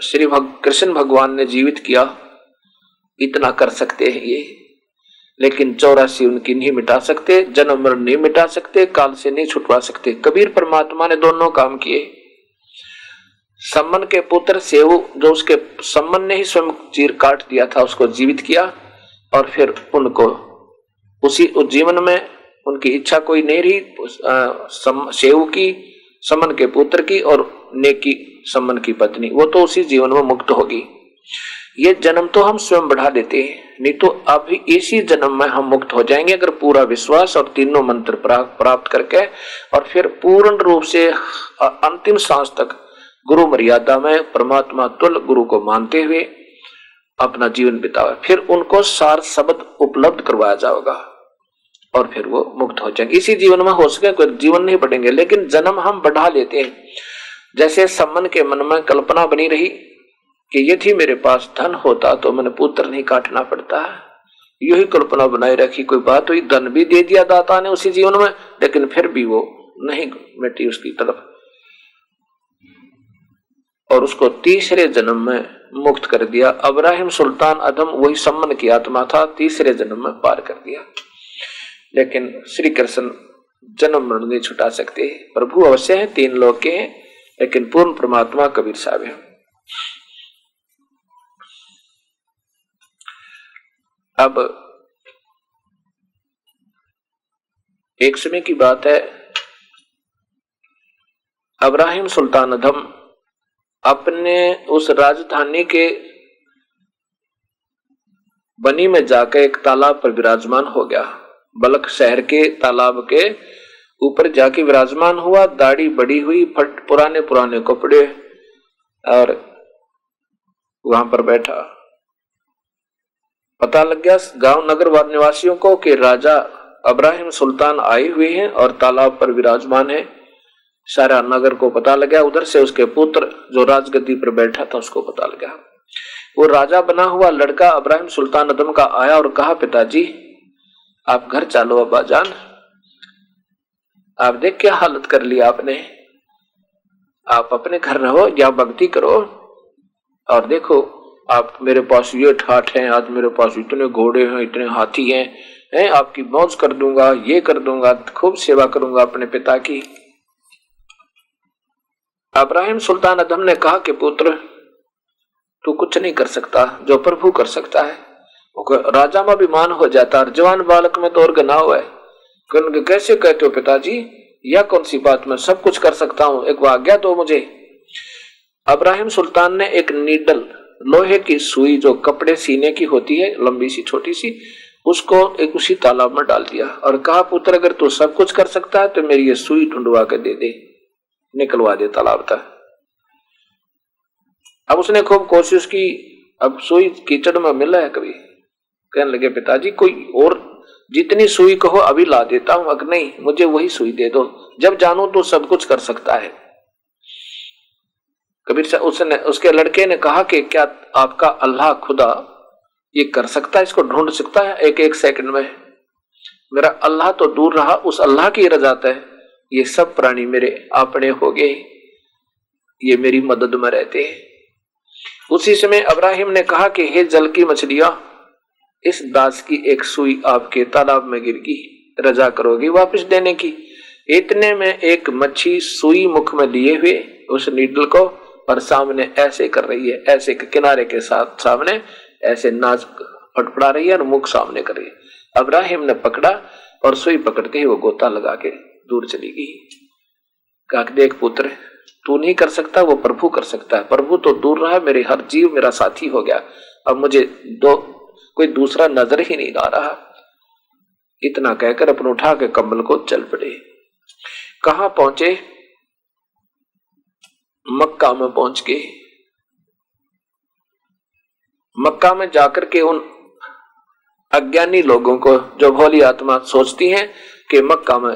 Speaker 2: श्री कृष्ण भगवान ने जीवित किया, इतना कर सकते हैं ये, लेकिन 84 उनकी नहीं मिटा सकते, जन्म मरण नहीं मिटा सकते, काल से नहीं छुटवा सकते। कबीर परमात्मा ने दोनों काम किए। सम्मन के पुत्र सेऊ, जो उसके सम्मन ने ही स्वयं चीर काट दिया था, उसको जीवित किया, और फिर उनको उसी उज्जीवन में उनकी इच्छा कोई नहीं रही, सेऊ की, सम्मन के पुत्र की, और नेकी सम्मन की पत्नी, वो तो उसी जीवन में मुक्त होगी। ये जन्म तो हम स्वयं बढ़ा देते हैं, नहीं तो अभी इसी जन्म में हम मुक्त हो जाएंगे अगर पूरा विश्वास और तीनों मंत्र प्राप्त करके, और फिर पूर्ण रूप से अंतिम सांस तक गुरु मर्यादा में परमात्मा तुल्य गुरु को मानते हुए अपना जीवन बितावे, फिर उनको सार शब्द उपलब्ध करवाया जाएगा और फिर वो मुक्त हो जाएंगे। इसी जीवन में हो सके कोई जीवन नहीं बढ़ेंगे, लेकिन जन्म हम बढ़ा लेते हैं। जैसे सम्मन के मन में कल्पना बनी रही कि यदि मेरे पास धन होता तो मैंने पुत्र नहीं काटना पड़ता, यही कल्पना बनाए रखी, कोई बात हुई, धन भी दे दिया दाता ने उसी जीवन में, लेकिन फिर भी वो नहीं मिटी उसकी तरफ, और उसको तीसरे जन्म में मुक्त कर दिया। अब्राहिम सुल्तान अदम वही सम्मन की आत्मा था, तीसरे जन्म में पार कर दिया। लेकिन श्री कृष्ण जन्म मरण नहीं छुटा सकते, प्रभु अवश्य है, 3 लोग के हैं, लेकिन पूर्ण परमात्मा कबीर साहब है। अब एक समय की बात है, अब्राहिम सुल्तान अदम अपने उस राजधानी के बनी में जाकर एक तालाब पर विराजमान हो गया। बलख शहर के तालाब के ऊपर जाके विराजमान हुआ, दाढ़ी बड़ी हुई, पुराने पुराने कपड़े, और वहां पर बैठा। पता लग गया गांव नगर निवासियों को कि राजा अब्राहिम सुल्तान आए हुए हैं और तालाब पर विराजमान है। सारा नगर को पता लगा, उधर से उसके पुत्र जो राजगद्दी पर बैठा था उसको पता लगा। वो राजा बना हुआ लड़का अब्राहिम सुल्तान अदम का आया और कहा, पिताजी आप घर चलो अब्बाजान, आप देख क्या हालत कर ली आपने, आप अपने घर रहो या भक्ति करो, और देखो आप मेरे पास ये ठाठ हैं, आज मेरे पास इतने घोड़े हैं, इतने हाथी हैं, आपकी मौज कर दूंगा, ये कर दूंगा, खूब सेवा करूंगा अपने पिता की। अब्राहिम सुल्तान अदम ने कहा कि पुत्र तू कुछ नहीं कर सकता, जो प्रभु कर सकता है। राजा में अभिमान हो जाता है, जवान बालक में तो और गनाव है। कैसे कहते हो पिताजी, यह कौन सी बात, मैं सब कुछ कर सकता हूं, एक आज्ञा दो मुझे। अब्राहिम सुल्तान ने एक नीडल, लोहे की सुई जो कपड़े सीने की होती है, लंबी सी छोटी सी, उसको एक उसी तालाब में डाल दिया और कहा, पुत्र अगर तू सब कुछ कर सकता है तो मेरी ये सुई ढूंढवा के दे दे, निकलवा दे तालाब तक। अब उसने खूब कोशिश की, अब सुई कीचड़ में मिला है कभी। कहने लगे, पिताजी कोई और जितनी सुई कहो अभी ला देता हूं, अगर नहीं मुझे वही सुई दे दो, जब जानू तो सब कुछ कर सकता है। कबीर साहब उसने उसके लड़के ने कहा कि क्या आपका अल्लाह खुदा ये कर सकता है, इसको ढूंढ सकता है एक एक सेकंड में? मेरा अल्लाह तो दूर रहा, उस अल्लाह की रजात है, ये सब प्राणी मेरे अपने हो गए, ये मेरी मदद में रहते हैं। उसी समय अब्राहिम ने कहा कि हे जल की मछलियां, इस दास की एक सुई आपके तालाब में गिर गई, रजा करोगी वापस देने की? इतने में एक मच्छी सुई मुख में लिए हुए उस नीडल को और सामने ऐसे कर रही है, ऐसे किनारे के साथ सामने ऐसे नाच फटफड़ा रही है और मुख सामने कर रही है। अब्राहिम ने पकड़ा और सुई पकड़ के वो गोता लगा के दूर चली गई। कहा देख पुत्र, तू नहीं कर सकता, वो प्रभु कर सकता है। प्रभु तो दूर रहा, मेरे हर जीव मेरा साथी हो गया, अब मुझे कोई दूसरा नजर ही नहीं आ रहा। इतना कहकर अपन उठा के कम्बल को चल पड़े। कहां पहुंचे? मक्का में पहुंच गए। मक्का में जाकर के उन अज्ञानी लोगों को, जो भोली आत्मा सोचती हैं कि मक्का में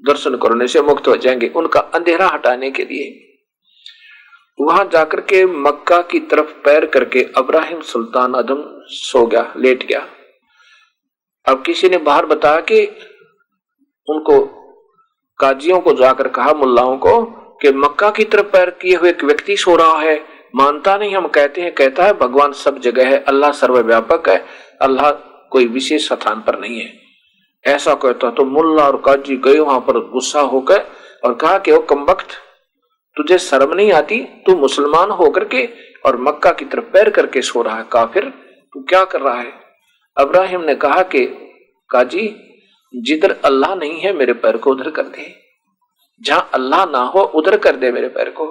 Speaker 2: दर्शन करने से मुक्त हो जाएंगे, उनका अंधेरा हटाने के लिए वहां जाकर के मक्का की तरफ पैर करके अब्राहिम सुल्तान आदम सो गया, लेट गया। अब किसी ने बाहर बताया कि उनको काजियों को जाकर कहा, मुल्लाओं को, कि मक्का की तरफ पैर किए हुए एक व्यक्ति सो रहा है। मानता नहीं, हम कहते हैं, कहता है भगवान सब जगह है, अल्लाह सर्वव्यापक है, अल्लाह कोई विशेष स्थान पर नहीं है। ऐसा कहता तो मुल्ला और काजी गए वहां पर गुस्सा होकर और कहा कि ओ कमबख्त, तुझे शर्म नहीं आती? तू मुसलमान होकर के और मक्का की तरफ पैर करके सो रहा है, काफिर, तू क्या कर रहा है? अब्राहिम ने कहा कि काजी, जिधर अल्लाह नहीं है मेरे पैर को उधर कर दे, जहां अल्लाह ना हो उधर कर दे मेरे पैर को,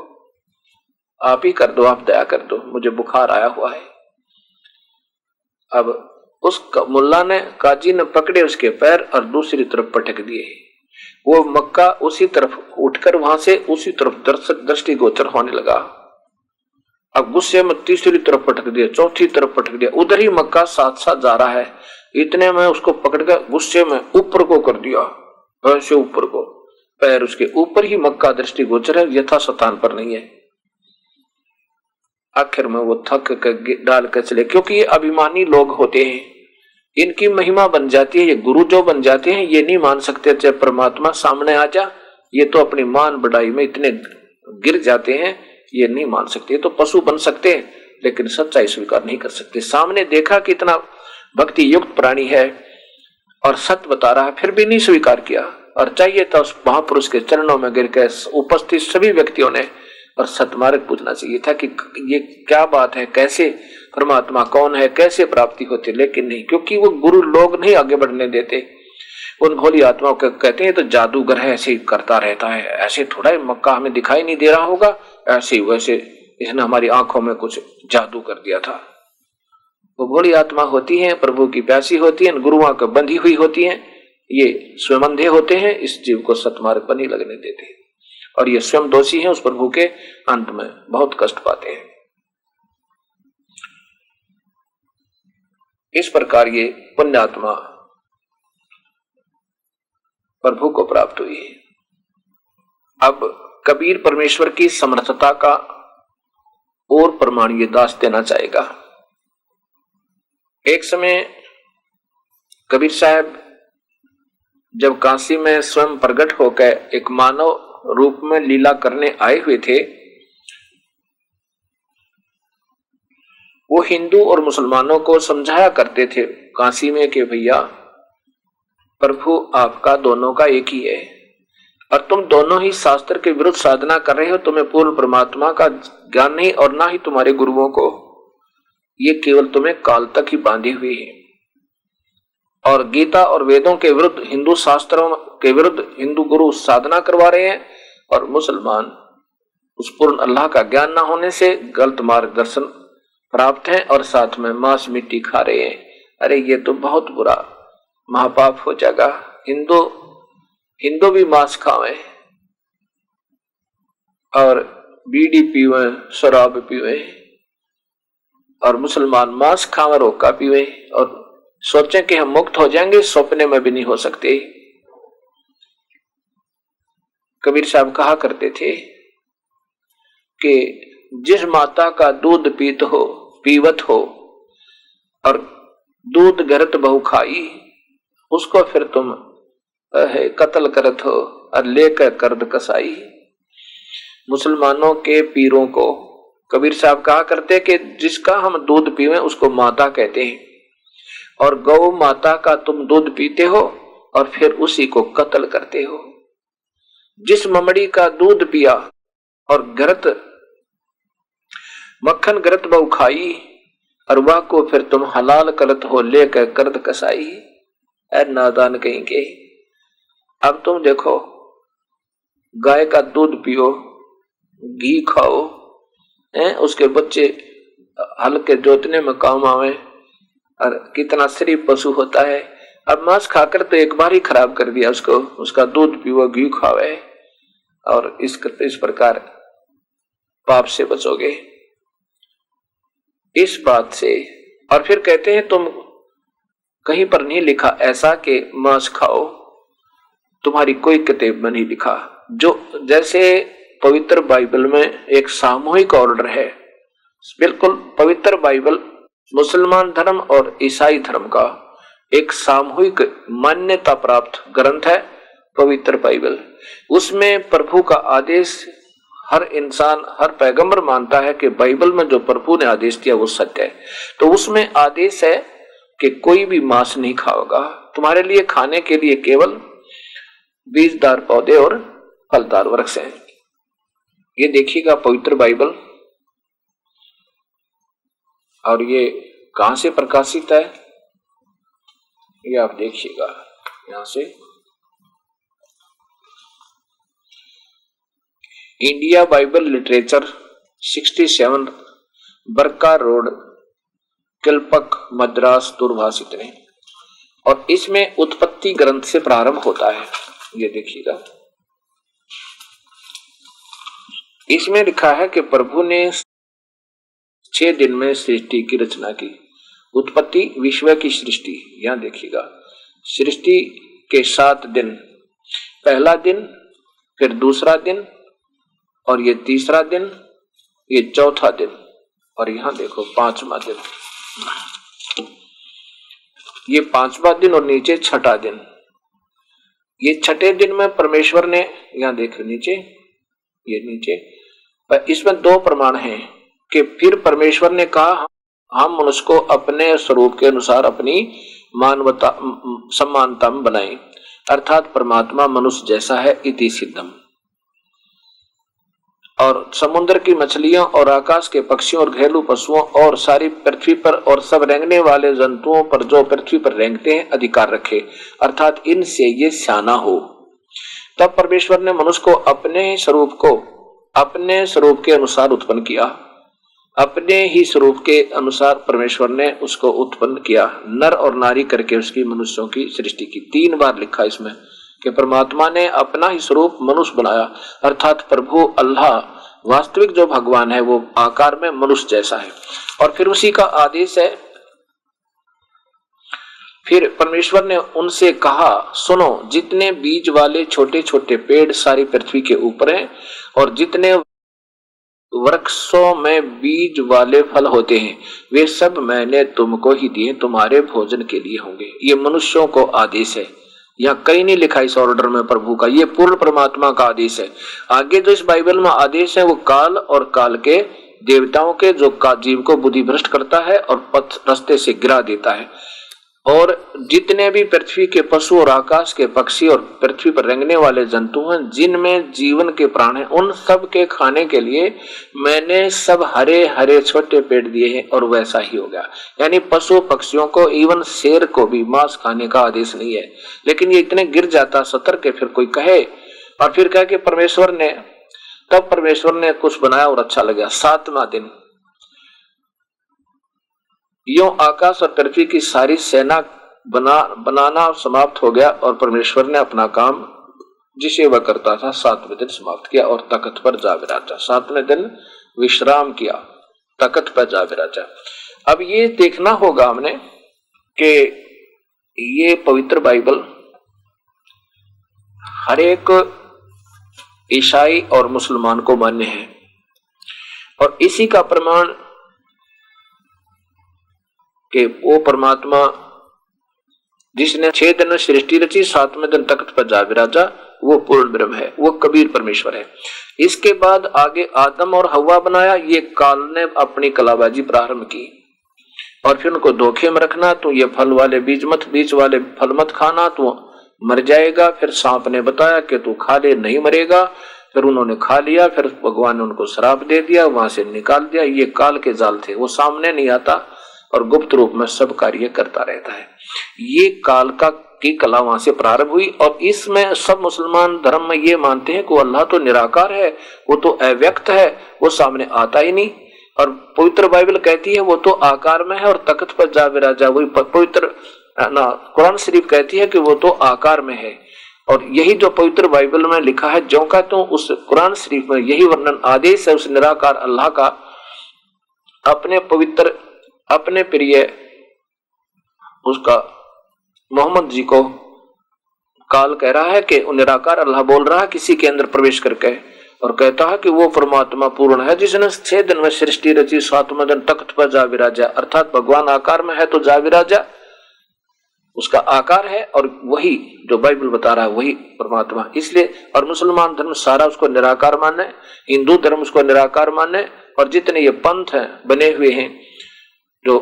Speaker 2: आप ही कर दो, आप दया कर दो, मुझे बुखार आया हुआ है। अब उस मुल्ला ने, काजी ने पकड़े उसके पैर और दूसरी तरफ पटक दिए। वो मक्का उसी तरफ उठकर वहां से उसी तरफ दृष्टिगोचर होने लगा। अब गुस्से में तीसरी तरफ पटक दिया, चौथी तरफ पटक दिया, उधर ही मक्का साथ साथ जा रहा है। इतने में उसको पकड़कर गुस्से में ऊपर को कर दिया, ऐसे ऊपर को, पैर उसके ऊपर ही मक्का दृष्टिगोचर है, यथा स्थान पर नहीं है। आखिर में वो थक कर डाल कर चले, क्योंकि ये अभिमानी लोग होते हैं, इनकी महिमा बन जाती है। ये गुरु जो बन जाते हैं, ये नहीं मान सकते चाहे परमात्मा सामने आ जा, ये तो अपनी मान बढ़ाई में इतने गिर जाते हैं, ये नहीं मान सकते। तो पशु बन सकते हैं लेकिन सच्चाई स्वीकार नहीं कर सकते। सामने देखा कि इतना भक्ति युक्त प्राणी है और सत्य बता रहा है, फिर भी नहीं स्वीकार किया। और चाहिए था उस महापुरुष के चरणों में गिर के उपस्थित सभी व्यक्तियों ने और सतमार्ग पूछना चाहिए था कि ये क्या बात है, कैसे परमात्मा कौन है, कैसे प्राप्ति होती, लेकिन नहीं, क्योंकि वो गुरु लोग नहीं आगे बढ़ने देते। उन भोली आत्माओं को कहते हैं तो जादूगर है, ऐसे ही करता रहता है, ऐसे थोड़ा मक्का हमें दिखाई नहीं दे रहा होगा, ऐसे ही वैसे इसने हमारी आंखों में कुछ जादू कर दिया था। वो भोली आत्मा होती है, प्रभु की प्यासी होती है, गुरुओं को बंधी हुई होती है, ये स्वयं अंधे होते हैं, इस जीव को सतमार्ग पर नहीं लगने देते और ये स्वयं दोषी हैं, उस प्रभु के अंत में बहुत कष्ट पाते हैं। इस प्रकार ये पुण्यात्मा प्रभु को प्राप्त हुई। अब कबीर परमेश्वर की समर्थता का और प्रमाण ये दास देना चाहेगा। एक समय कबीर साहब जब काशी में स्वयं प्रकट होकर एक मानव रूप में लीला करने आए हुए थे, वो हिंदू और मुसलमानों को समझाया करते थे काशी में कि भैया प्रभु आपका दोनों का एक ही है और तुम दोनों ही शास्त्र के विरुद्ध साधना कर रहे हो, तुम्हें पूर्ण परमात्मा का ज्ञान नहीं और ना ही तुम्हारे गुरुओं को, ये केवल तुम्हें काल तक ही बांधे हुए है। और गीता और वेदों के विरुद्ध, हिंदू शास्त्रों के विरुद्ध हिंदू गुरु साधना करवा रहे हैं और मुसलमान उस पूर्ण अल्लाह का ज्ञान ना होने से गलत मार्गदर्शन प्राप्त है और साथ में मांस मिट्टी खा रहे हैं। अरे ये तो बहुत बुरा महापाप हो जाएगा। हिंदू भी मांस खावे और बीड़ी पीवे, शराब पीवे, और मुसलमान मांस खावे, रोका पीवे और सोचें कि हम मुक्त हो जाएंगे, सपने में भी नहीं हो सकते। कबीर साहब कहा करते थे कि जिस माता का दूध पीवत हो और दूध गरत बहु खाई, उसको फिर तुम कत्ल करत हो और लेकर कर्द कसाई। मुसलमानों के पीरों को कबीर साहब कहा करते कि जिसका हम दूध पीवे उसको माता कहते हैं, और गौ माता का तुम दूध पीते हो और फिर उसी को कत्ल करते हो। जिस ममड़ी का दूध पिया और गरत मक्खन गरत बहु खाई, और वह को फिर तुम हलाल करत हो लेकर कर्द कसाई। ऐ नादान कहीं के, अब तुम देखो, गाय का दूध पियो, घी खाओ, उसके बच्चे हल के जोतने में काम आवे, और कितना शरीफ पशु होता है। अब मांस खाकर तो एक बार ही खराब कर दिया उसको, उसका दूध पियो, घी खावे, और इस प्रकार पाप से बचोगे इस बात से। और फिर कहते हैं तुम कहीं पर नहीं लिखा ऐसा कि मांस खाओ, तुम्हारी कोई किताब में नहीं लिखा। जो जैसे पवित्र बाइबल में एक सामूहिक ऑर्डर है, बिल्कुल पवित्र बाइबल मुसलमान धर्म और ईसाई धर्म का एक सामूहिक मान्यता प्राप्त ग्रंथ है पवित्र बाइबल। उसमें प्रभु का आदेश हर इंसान, हर पैगंबर मानता है कि बाइबल में जो प्रभु ने आदेश दिया वो सत्य है। तो उसमें आदेश है कि कोई भी मांस नहीं खाओगा, तुम्हारे लिए खाने के लिए केवल बीजदार पौधे और फलदार वृक्ष हैं। ये देखिएगा पवित्र बाइबल, और ये कहां से प्रकाशित है ये आप देखिएगा यहां से, इंडिया बाइबल लिटरेचर 67 बरका रोड, कल्पक, मद्रास, दूरभाषित ने। और इसमें उत्पत्ति ग्रंथ से प्रारंभ होता है। ये देखिएगा, इसमें लिखा है कि प्रभु ने 6 दिन में सृष्टि की रचना की। उत्पत्ति विश्व की सृष्टि, यहां देखिएगा, सृष्टि के 7 दिन, पहला दिन, फिर दूसरा दिन, और ये तीसरा दिन, ये चौथा दिन, और यहां देखो 5वां दिन, ये 5वां दिन, और नीचे 6ठा दिन। ये 6ठे दिन में परमेश्वर ने, यहां देखो नीचे, ये नीचे, इसमें 2 प्रमाण हैं कि फिर परमेश्वर ने कहा हम मनुष्य को अपने स्वरूप के अनुसार अपनी मानवता समानता में बनाए, अर्थात परमात्मा मनुष्य जैसा है, इति सिद्धम। और समुद्र की मछलियों और आकाश के पक्षियों और घरेलू पशुओं और सारी पृथ्वी पर और सब रेंगने वाले जंतुओं पर जो पृथ्वी पर रेंगते हैं अधिकार रखे, अर्थात इनसे ये स्याना हो। तब परमेश्वर ने मनुष्य को अपने स्वरूप के अनुसार उत्पन्न किया, अपने ही स्वरूप के अनुसार परमेश्वर ने उसको उत्पन्न किया, नर और नारी करके उसकी मनुष्यों की सृष्टि की। 3 बार लिखा इसमें कि परमात्मा ने अपना ही स्वरूप मनुष्य बनाया, अर्थात प्रभु अल्लाह वास्तविक जो भगवान है वो आकार में मनुष्य जैसा है। और फिर उसी का आदेश है, फिर परमेश्वर ने उनसे कहा सुनो, जितने बीज वाले छोटे छोटे पेड़ सारी पृथ्वी के ऊपर हैं और जितने वृक्षों में बीज वाले फल होते हैं वे सब मैंने तुमको ही दिए, तुम्हारे भोजन के लिए होंगे। ये मनुष्यों को आदेश है, यहाँ कहीं नहीं लिखा इस ऑर्डर में प्रभु का, ये पूर्ण परमात्मा का आदेश है। आगे जो इस बाइबल में आदेश है वो काल और काल के देवताओं के, जो जीव को बुद्धि भ्रष्ट करता है और पथ रास्ते से गिरा देता है। और जितने भी पृथ्वी के पशु और आकाश के पक्षी और पृथ्वी पर रेंगने वाले जंतु हैं जिनमें जीवन के प्राण हैं, उन सब के खाने के लिए मैंने सब हरे हरे छोटे पेड़ दिए हैं। और वैसा ही हो गया, यानी पशु पक्षियों को, इवन शेर को भी मांस खाने का आदेश नहीं है। लेकिन ये इतने गिर जाता सतर्क के फिर कोई कहे, और फिर कहे कि परमेश्वर ने, तब परमेश्वर ने कुछ बनाया और अच्छा लगा। 7वां दिन यूं आकाश और पृथ्वी की सारी सेना बनाना समाप्त हो गया और परमेश्वर ने अपना काम जिसे वह करता था 7वें दिन समाप्त किया और तख्त पर जा विराजा। 7वें दिन विश्राम किया, तख्त पर जा विराजा। अब ये देखना होगा हमने कि ये पवित्र बाइबल हर एक ईसाई और मुसलमान को मान्य है, और इसी का प्रमाण कि वो परमात्मा जिसने 6 दिन में सृष्टि रची, 7वें दिन तख्त पर जा विराजा, वो पूर्ण ब्रह्म है, वो कबीर परमेश्वर है। इसके बाद आगे आदम और हवा बनाया, ये काल ने अपनी कलाबाजी प्रारंभ की और फिर उनको धोखे में रखना, तो ये फल वाले बीज वाले फल मत खाना, तो मर जाएगा। फिर सांप ने बताया कि तू खा ले, नहीं मरेगा। फिर उन्होंने खा लिया, फिर भगवान ने उनको श्राप दे दिया, वहां से निकाल दिया। ये काल के जाल थे, वो सामने नहीं आता और गुप्त रूप में सब कार्य करता रहता है। ये काल की कला वहां से प्रारंभ हुई और इसमें सब मुसलमान धर्म में ये मानते हैं कि अल्लाह तो निराकार है, वो तो अव्यक्त है, वो सामने आता ही नहीं। और पवित्र बाइबल कहती है वो तो आकार में है और तख्त पर जा विराजा। वही पवित्र कुरान शरीफ कहती है कि वो तो आकार में है। और यही जो पवित्र बाइबल में लिखा है जो का तो उस कुरान शरीफ में यही वर्णन आदेश है उस निराकार अल्लाह का। अपने पवित्र अपने प्रिय उसका मोहम्मद जी को काल कह रहा है कि निराकार अल्लाह बोल रहा है किसी के अंदर प्रवेश करके और कहता है कि वो परमात्मा पूर्ण है जिसने 6 दिन में सृष्टि रची, 7वें दिन तख्त पर जा विराजा। अर्थात भगवान आकार में है तो जा विराजा उसका आकार है और वही जो बाइबल बता रहा है वही परमात्मा। इसलिए और मुसलमान धर्म सारा उसको निराकार माने, हिंदू धर्म उसको निराकार माने और जितने ये पंथ हैं बने हुए हैं जो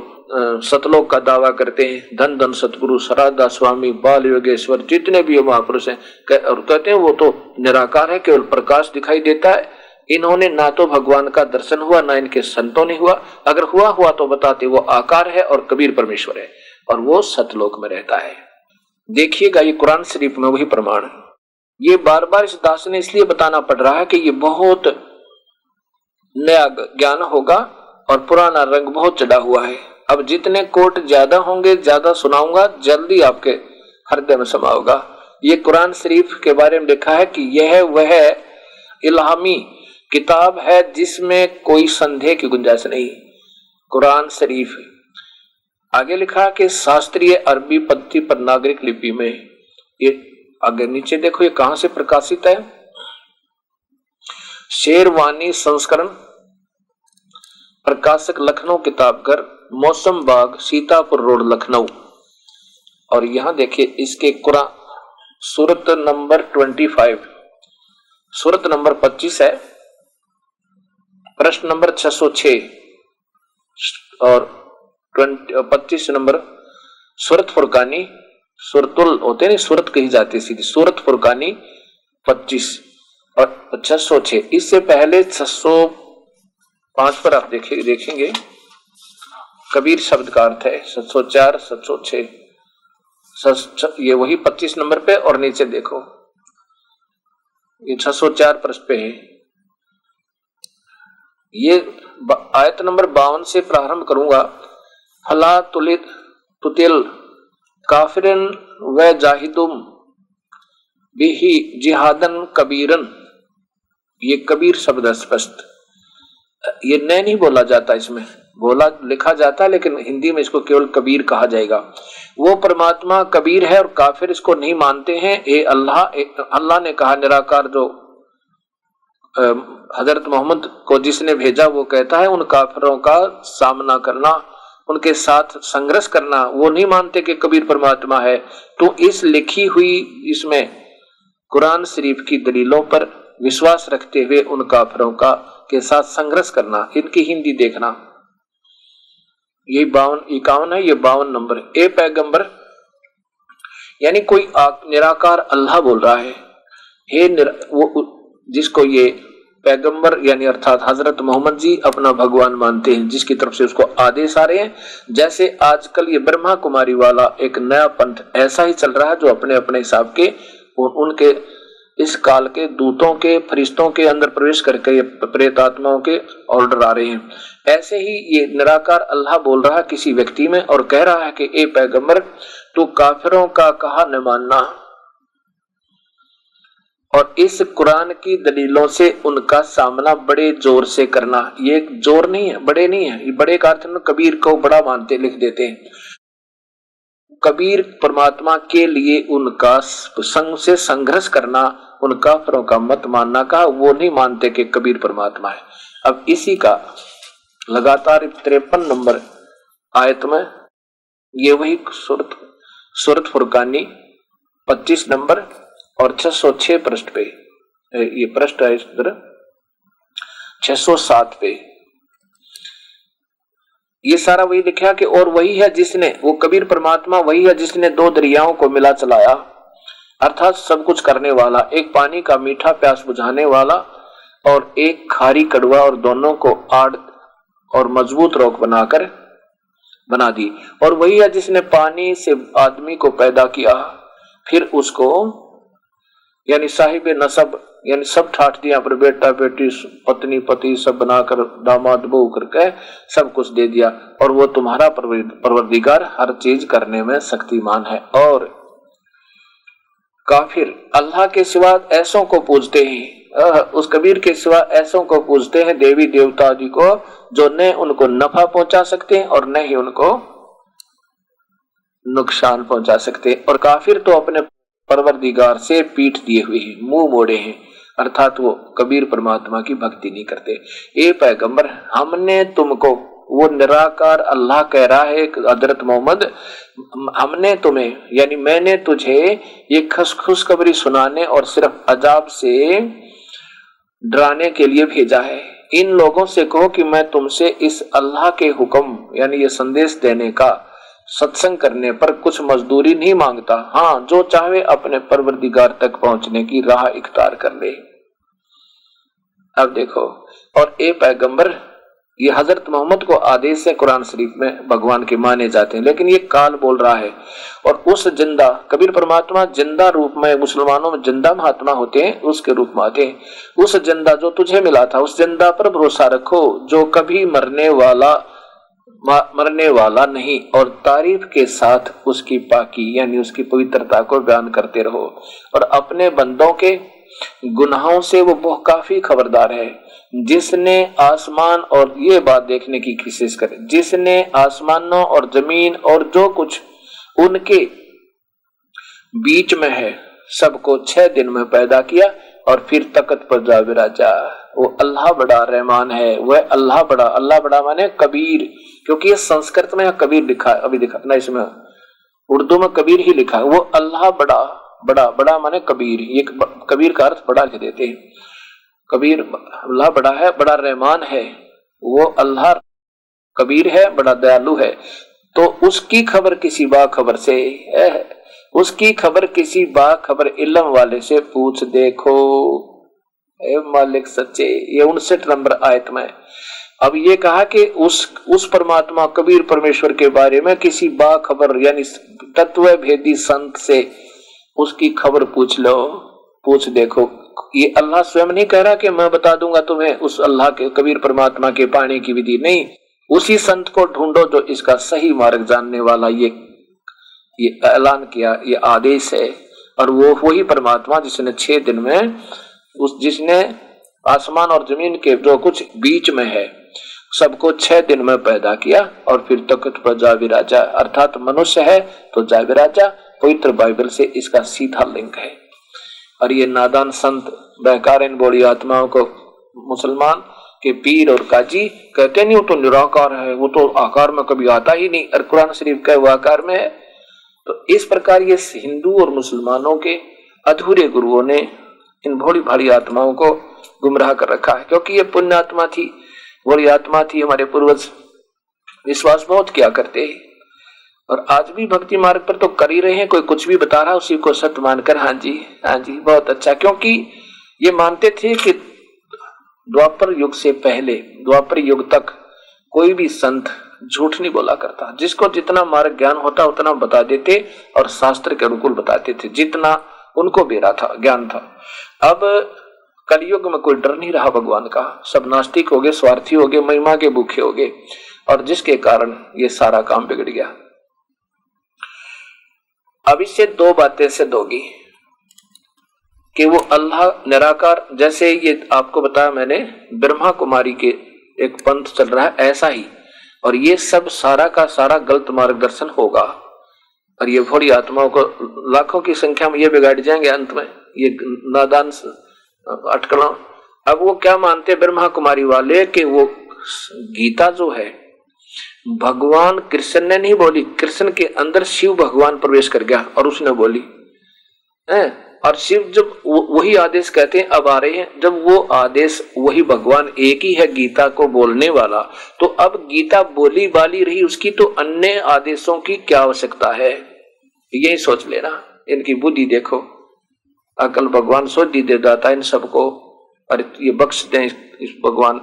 Speaker 2: सतलोक का दावा करते हैं, धन धन सतगुरु सराधा स्वामी बाल योगेश्वर जितने भी महापुरुष हैं और कहते हैं वो तो निराकार है, केवल प्रकाश दिखाई देता है। इन्होंने ना तो भगवान का दर्शन हुआ ना इनके संतों ने हुआ, अगर हुआ तो बताते वो आकार है और कबीर परमेश्वर है और वो सतलोक में रहता है। देखिएगा ये कुरान शरीफ में वही प्रमाण है। ये बार बार इस दास ने इसलिए बताना पड़ रहा है कि ये बहुत नया ज्ञान होगा और पुराना रंग बहुत चढ़ा हुआ है। अब जितने कोट ज्यादा होंगे ज्यादा सुनाऊंगा, जल्दी आपके हृदय में समाओगा। ये कुरान शरीफ के बारे में लिखा है कि यह वह इल्हामी किताब है जिसमें कोई संदेह की गुंजाइश नहीं। कुरान शरीफ आगे लिखा कि शास्त्रीय अरबी पद्धति पर नागरिक लिपि में, ये आगे नीचे देखो ये कहां से प्रकाशित है, शेरवानी संस्करण, प्रकाशक लखनऊ किताबघर, मौसम बाग, सीतापुर रोड, लखनऊ। और यहां देखिए इसके कुरान सूरत नंबर 25, सूरत नंबर 25 है, प्रश्न नंबर 606 और 25 नंबर सूरत फुरकानी, सूरतुल होते नहीं सूरत कही जाती सीधी, सूरत फुरकानी 25 और 606। इससे पहले 605 पर आप देखेंगे कबीर शब्द का अर्थ है 704 706, ये वही 25 नंबर पे और नीचे देखो ये 604 पृष्ठ पे है। ये आयत नंबर 52 से प्रारंभ करूंगा। फला तुलित तुतिल काफिरन व जाहिदुम बिही जिहादन कबीरन, ये कबीर शब्द है स्पष्ट, ये नए नहीं बोला जाता, इसमें बोला लिखा जाता है लेकिन हिंदी में इसको केवल कबीर कहा जाएगा। वो परमात्मा कबीर है और काफिर इसको नहीं मानते हैं। ये अल्लाह ने कहा निराकार जो हजरत मोहम्मद को जिसने भेजा वो कहता है उन काफिरों का सामना करना, उनके साथ संघर्ष करना, वो नहीं मानते कि कबीर परमात्मा है। तो इस लिखी हुई इसमें कुरान शरीफ की दलीलों पर विश्वास रखते हुए उन काफिरों का के साथ संघर्ष करना। इनकी हिंदी देखना, ये 51 है, ये 52 नंबर। ए पैगंबर यानी कोई निराकार अल्लाह बोल रहा है, हे वो जिसको ये पैगंबर यानी अर्थात हजरत मोहम्मद जी अपना भगवान मानते हैं, जिसकी तरफ से उसको आदेश आ रहे हैं। जैसे आजकल ये ब्रह्मा कुमारी वाला एक नया पंथ ऐसा ही चल रहा है जो अपने अपने हिसाब के उनके इस काल के दूतों के फरिश्तों के अंदर प्रवेश करके ये प्रेत आत्माओं के ऑर्डर आ रहे हैं। ऐसे ही ये निराकार अल्लाह बोल रहा है किसी व्यक्ति में और कह रहा है कि ए पैगंबर तू काफिरों का कहा न मानना और इस कुरान की दलीलों से उनका सामना बड़े जोर से करना। ये जोर नहीं है, बड़े नहीं है, ये बड़े का अर्थ में कबीर को बड़ा मानते लिख देते हैं। कबीर परमात्मा के लिए उनका संग से संघर्ष करना, उन काफिरों का मत मानना का, वो नहीं मानते कि कबीर परमात्मा है। अब इसी का लगातार 53 नंबर आयत में ये वही सूरत फुरकानी 25 नंबर और 606 पृष्ठ पे, ये पृष्ठ है इधर 607 पे, ये सारा वही लिखा कि और वही है जिसने, वो कबीर परमात्मा वही है जिसने दो दरियाओं को मिला चलाया, अर्थात सब कुछ करने वाला, एक पानी का मीठा प्यास बुझाने वाला और एक खारी कड़वा, और दोनों को आड़ और मजबूत रोक बनाकर बना दी। और वही है जिसने पानी से आदमी को पैदा किया, फिर उसको यानी साहिब नसब यानी सब ठाट दिया पर बेटा बेटी पत्नी पति सब बनाकर दामाद बहू करके सब कुछ दे दिया, और वो तुम्हारा परवरदिगार हर चीज करने में शक्तिमान है। और काफिर अल्लाह के सिवा ऐसों को पूजते हैं, उस कबीर के सिवा ऐसों को पूजते हैं, देवी देवता आदि को, जो न उनको नफा पहुंचा सकते हैं और न ही उनको नुकसान पहुंचा सकते। और काफिर तो अपने परवरदिगार से पीठ दिए हुए हैं, मुंह मोड़े हैं, अर्थात वो कबीर परमात्मा की भक्ति नहीं करते। ए पैगंबर, हमने तुमको, वो निराकार अल्लाह कह रहा है हजरत मोहम्मद, हमने तुम्हें यानी मैंने तुझे ये खुशखबरी सुनाने और सिर्फ अजाब से डराने के लिए भेजा है। इन लोगों से कहो कि मैं तुमसे इस अल्लाह के हुक्म यानी ये संदेश देने का, सत्संग करने पर कुछ मजदूरी नहीं मांगता। हाँ, जो चाहे अपने परवरदिगार तक पहुंचने की राह इख्तियार कर ले। अब देखो, और ए पैगंबर, ये हजरत मोहम्मद को आदेश है, कुरान शरीफ में भगवान के माने जाते हैं, लेकिन ये काल बोल रहा है। और उस जिंदा कबीर परमात्मा जिंदा रूप में, मुसलमानों में जिंदा महात्मा होते हैं, उसके रूप में आते हैं। उस जिंदा जो तुझे मिला था, उस जिंदा पर भरोसा रखो जो कभी मरने वाला नहीं, और तारीफ के साथ उसकी पाकी यानी उसकी पवित्रता को बयान करते रहो। और अपने बंदों के गुनाहों से वो बहुत काफी खबरदार है। जिसने आसमान, और ये बात देखने की कोशिश करे, जिसने आसमानों और जमीन और जो कुछ उनके बीच में है सबको 6 दिन में पैदा किया और फिर तख्त पर जा विराजा। वो अल्लाह बड़ा रहमान है, वह अल्लाह बड़ा माने कबीर, क्योंकि ये संस्कृत में कबीर लिखा है, अभी दिखा ना, इसमें उर्दू में कबीर ही लिखा है। वो अल्लाह बड़ा माने कबीर, ये कबीर का अर्थ बड़ा लिख देते हैं। कबीर अल्लाह बड़ा है, बड़ा रहमान है, वो अल्लाह कबीर है, बड़ा दयालु है। तो उसकी खबर किसी बाखबर से है, उसकी खबर किसी बाखबर इल्म वाले से पूछ देखो, ए मालिक सच्चे। ये 59 नंबर आयत में अब ये कहा कि उस परमात्मा कबीर परमेश्वर के बारे में किसी बाखबर यानी तत्व भेदी संत से उसकी खबर पूछ लो, पूछ देखो। ये अल्लाह स्वयं नहीं कह रहा कि मैं बता दूंगा तुम्हें उस अल्लाह के कबीर परमात्मा के पाने की विधि, नहीं, उसी संत को ढूंढो जो इसका सही मार्ग जानने वाला। ये ऐलान किया, ये आदेश है। और वो वही परमात्मा जिसने 6 दिन में जिसने आसमान और जमीन के जो कुछ बीच में है सबको 6 दिन में पैदा किया और फिर तख्त पर जा विराजा, अर्थात मनुष्य है तो जा विराजा। पवित्र बाइबल से इसका सीधा लिंक है। और ये नादान संत बहकार इन बोली आत्माओं को मुसलमान के पीर और काजी कहते नहीं, वो तो निराकार है, वो तो आकार में कभी आता ही नहीं, और कुरान शरीफ का वो आकार में है। तो इस प्रकार ये हिंदू और मुसलमानों के अधूरे गुरुओं ने इन भोली भाली आत्माओं को गुमराह कर रखा है, क्योंकि ये पुण्य आत्मा थी, भोली आत्मा थी। हमारे पूर्वज विश्वास बहुत किया करते हैं और आज भी भक्ति मार्ग पर तो कर ही रहे हैं। कोई कुछ भी बता रहा उसी को सत्य मानकर हाँ जी बहुत अच्छा, क्योंकि ये मानते थे कि द्वापर युग से पहले, द्वापर युग तक कोई भी संत झूठ नहीं बोला करता। जिसको जितना मार्ग ज्ञान होता उतना बता देते और शास्त्र के अनुकूल बताते थे, जितना उनको बेरा था, ज्ञान था। अब कलयुग में कोई डर नहीं रहा भगवान का, सब नास्तिक हो गए, स्वार्थी हो गए, महिमा के भूखे हो गए, और जिसके कारण ये सारा काम बिगड़ गया। अब इससे 2 बातें सिद्ध होगी कि वो अल्लाह निराकार, जैसे ये आपको बताया मैंने ब्रह्मा कुमारी के एक पंथ चल रहा है ऐसा ही, और ये सब सारा का सारा गलत मार्गदर्शन होगा। और ये भोली आत्माओं को लाखों की संख्या में ये बिगाड़ जाएंगे अंत में, ये नादान अटकलों अब वो क्या मानते ब्रह्मा कुमारी वाले कि वो गीता जो है भगवान कृष्ण ने नहीं बोली, कृष्ण के अंदर शिव भगवान प्रवेश कर गया और उसने बोली है। और शिव जब वही आदेश कहते हैं अब आ रहे हैं, जब वो आदेश वही भगवान एक ही है गीता को बोलने वाला, तो अब गीता बोली बाली रही उसकी, तो अन्य आदेशों की क्या आवश्यकता है? यही सोच लेना। इनकी बुद्धि देखो, अकल भगवान सोच दी दे दाता इन सबको, और ये बख्श दें इस भगवान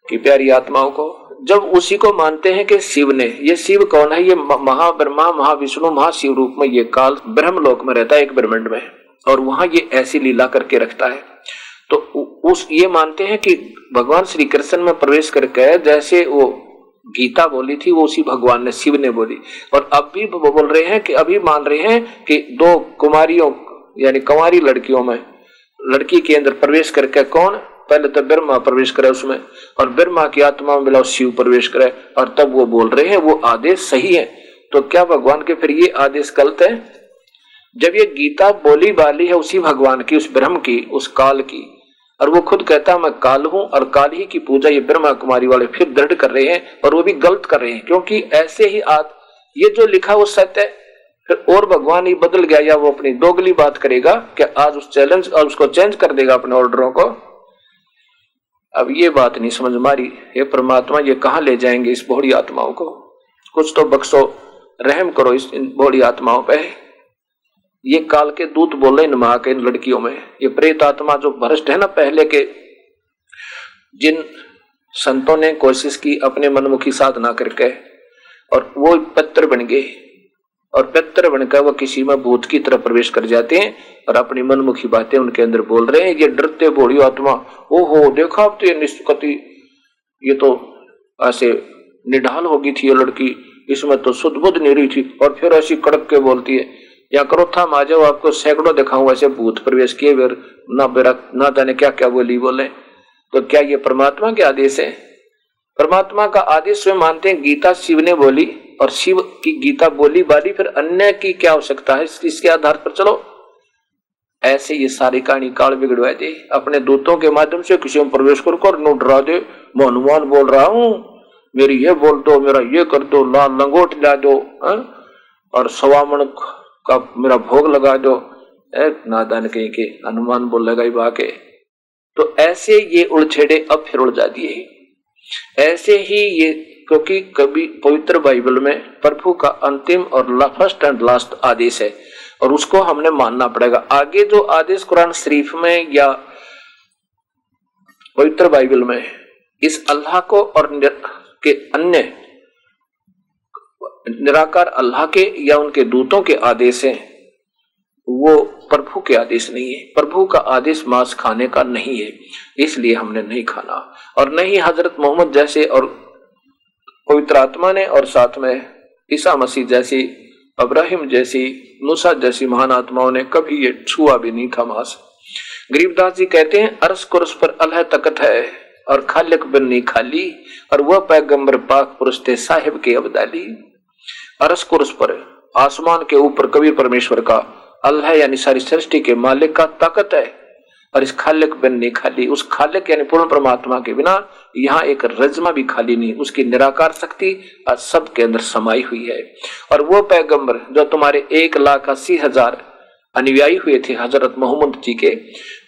Speaker 2: की प्यारी आत्माओं को। जब उसी को मानते हैं कि शिव ने, ये शिव कौन है? ये महाब्रह्मा महाविष्णु महाशिव रूप में ये काल ब्रह्मलोक में रहता है एक ब्रह्मांड में, और वहां ये ऐसी लीला करके रखता है। तो उस ये मानते हैं कि भगवान श्री कृष्ण में प्रवेश करके जैसे वो गीता बोली थी वो उसी भगवान ने शिव ने बोली। और अब भी बोल रहे हैं कि अभी मान रहे हैं कि दो कुमारियों यानी कुंवारी लड़कियों में लड़की के अंदर प्रवेश करके कौन? पहले तो ब्रह्मा प्रवेश करे उसमें, और ब्रह्मा की आत्मा में मिला शिव प्रवेश करे, और तब वो बोल रहे हैं वो आदेश सही है। तो क्या भगवान के फिर ये आदेश गलत है? जब ये गीता बोली बाली है उसी भगवान की, उस ब्रह्म की, उस काल की, और वो खुद कहता है मैं काल हूं और काल ही की पूजा ये ब्रह्मा कुमारी वाले फिर दृढ़ कर रहे हैं, और वो भी गलत कर रहे हैं, क्योंकि ऐसे ही ये जो लिखा वो सत्य है। फिर और भगवान ही बदल गया या वो अपनी दोगली बात करेगा कि आज उस चैलेंज और उसको चेंज कर देगा अपने ऑर्डरों को। अब ये बात नहीं समझ मारी, ये परमात्मा ये कहां ले जाएंगे इस भोड़ी आत्माओं को? कुछ तो बख्शो, रहम करो इन भोड़ी आत्माओं पे। ये काल के दूत बोल रहे इन मां के, इन लड़कियों में ये प्रेत आत्मा जो भ्रष्ट है ना, पहले के जिन संतों ने कोशिश की अपने मनमुखी साधना करके और वो पत्र बन गए, और पत्र बनकर वो किसी में भूत की तरफ प्रवेश कर जाते हैं और अपनी मनमुखी बातें उनके अंदर बोल रहे हैं। ये डरते भोड़ी आत्मा, ओहो देखा अब तो ये निष्कति, ये तो ऐसे निढाल होगी थी ये लड़की, इसमें तो शुद्ध बुद्ध नहीं रही थी, और फिर ऐसी कड़क के बोलती है या करो था आ जाओ आपको सैकड़ों दिखाऊं ऐसे भूत प्रवेश किए ना जाने क्या क्या बोले। तो क्या ये परमात्मा के आदेश है? परमात्मा का आदेश स्वयं मानते हैं गीता शिव ने बोली, और शिव की गीता बोली बाली, फिर अन्य की क्या आवश्यकता है? इसके आधार पर चलो। ऐसे ये सारी कहानी काल बिगड़वा दे, अपने दूतों के माध्यम से किसी में प्रवेश कर नो डरा दे, मैं हनुमान बोल रहा हूं, मेरी ये बोल दो, मेरा ये कर दो, लाल लंगोट ला दो, और सवामण का मेरा भोग लगा दो। नादान कहीं के हनुमान बोलेगा ही बाके। तो ऐसे ये उलझेड़े अब फिर उलझा दिए। ऐसे ही ये, क्योंकि कभी पवित्र बाइबल में प्रभु का अंतिम और फर्स्ट एंड लास्ट आदेश है, और उसको हमने मानना पड़ेगा। आगे जो आदेश कुरान शरीफ में या पवित्र बाइबल में इस अल्लाह को और के अन्य निराकार अल्लाह के या उनके दूतों के आदेश हैं, वो प्रभु के आदेश नहीं है। प्रभु का आदेश मांस खाने का नहीं है, इसलिए हमने नहीं खाना। और नहीं हजरत मोहम्मद जैसे और पवित्र आत्मा ने, और साथ में ईसा मसीह जैसी, अब्राहिम जैसी, मूसा जैसी महान आत्माओं ने कभी ये छुआ भी नहीं था मांस। गरीबदास जी कहते हैं अरस कुरस पर अल्लाह तकत है और खालिक बन्नी खाली, और वह पैगंबर पाक पुरुष थे साहिब के अब्दाली। अरस कुरस पर आसमान के ऊपर कबीर परमेश्वर का अल्लाह यानी सारी सृष्टि के मालिक का ताकत है, और इस खालिक बन्नी खाली, उस खालिक यानी पूर्ण परमात्मा के बिना यहाँ एक रज्मा भी खाली नहीं, उसकी निराकार शक्ति आज सबके अंदर समाई हुई है। और वो पैगंबर जो तुम्हारे 1,80,000 अनुयायी हुए थे हजरत मोहम्मद जी के,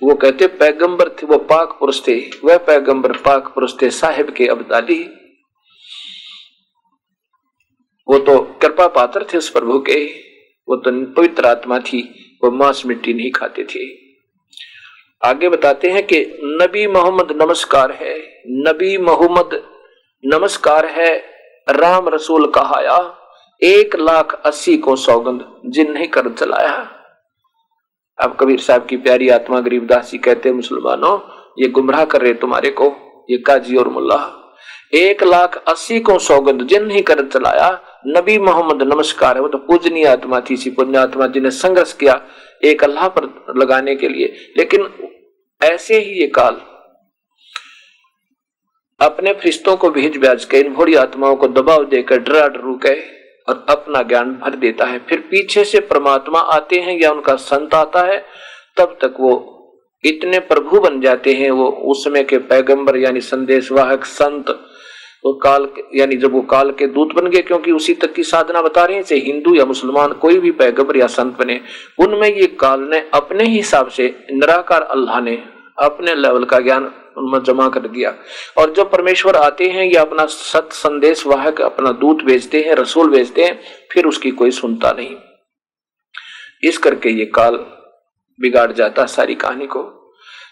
Speaker 2: वो कहते पैगंबर थे, वो पाक पुरुष थे, वह पैगंबर पाक पुरुष थे साहिब के अब्दाली। वो तो कृपा पात्र थे उस प्रभु के, वो तो पवित्र आत्मा थी, वो मांस मिट्टी नहीं खाते थे। आगे बताते हैं कि नबी मोहम्मद नमस्कार है, नबी मोहम्मद नमस्कार है, राम रसूल कहाया, 1,80,000 को सौगंध जिन नहीं कर चलाया। अब कबीर साहब की प्यारी आत्मा गरीबदास जी कहते मुसलमानों ये गुमराह कर रहे तुम्हारे को, ये काजी और मुल्ला। 1,80,000 को सौगंध जिन नहीं कर चलाया, नबी मोहम्मद नमस्कार है। वो तो पूजनीय आत्मा थी, सी पुण्य आत्मा जिन्हें संघर्ष किया एक अल्लाह पर लगाने के लिए। लेकिन ऐसे ही ये काल अपने फरिश्तों को भेज के इन भोड़ी आत्माओं को दबाव देकर डरा डरू के और अपना ज्ञान भर देता है। फिर पीछे से परमात्मा आते हैं या उनका संत आता है, तब तक वो इतने प्रभु बन जाते हैं वो उस समय के पैगंबर यानी संदेशवाहक संत, वो काल यानी जब वो काल के दूत बन गए, क्योंकि उसी तक की साधना बता रहे हैं, चाहे हिंदू या मुसलमान कोई भी पैगंबर या संत बने, उनमें ये काल ने अपने हिसाब से निराकार अल्लाह ने अपने लेवल का ज्ञान उनमें जमा कर दिया। और जब परमेश्वर आते हैं या अपना सत संदेश वाहक अपना दूत भेजते हैं, रसूल भेजते हैं, फिर उसकी कोई सुनता नहीं। इस करके ये काल बिगाड़ जाता सारी कहानी को।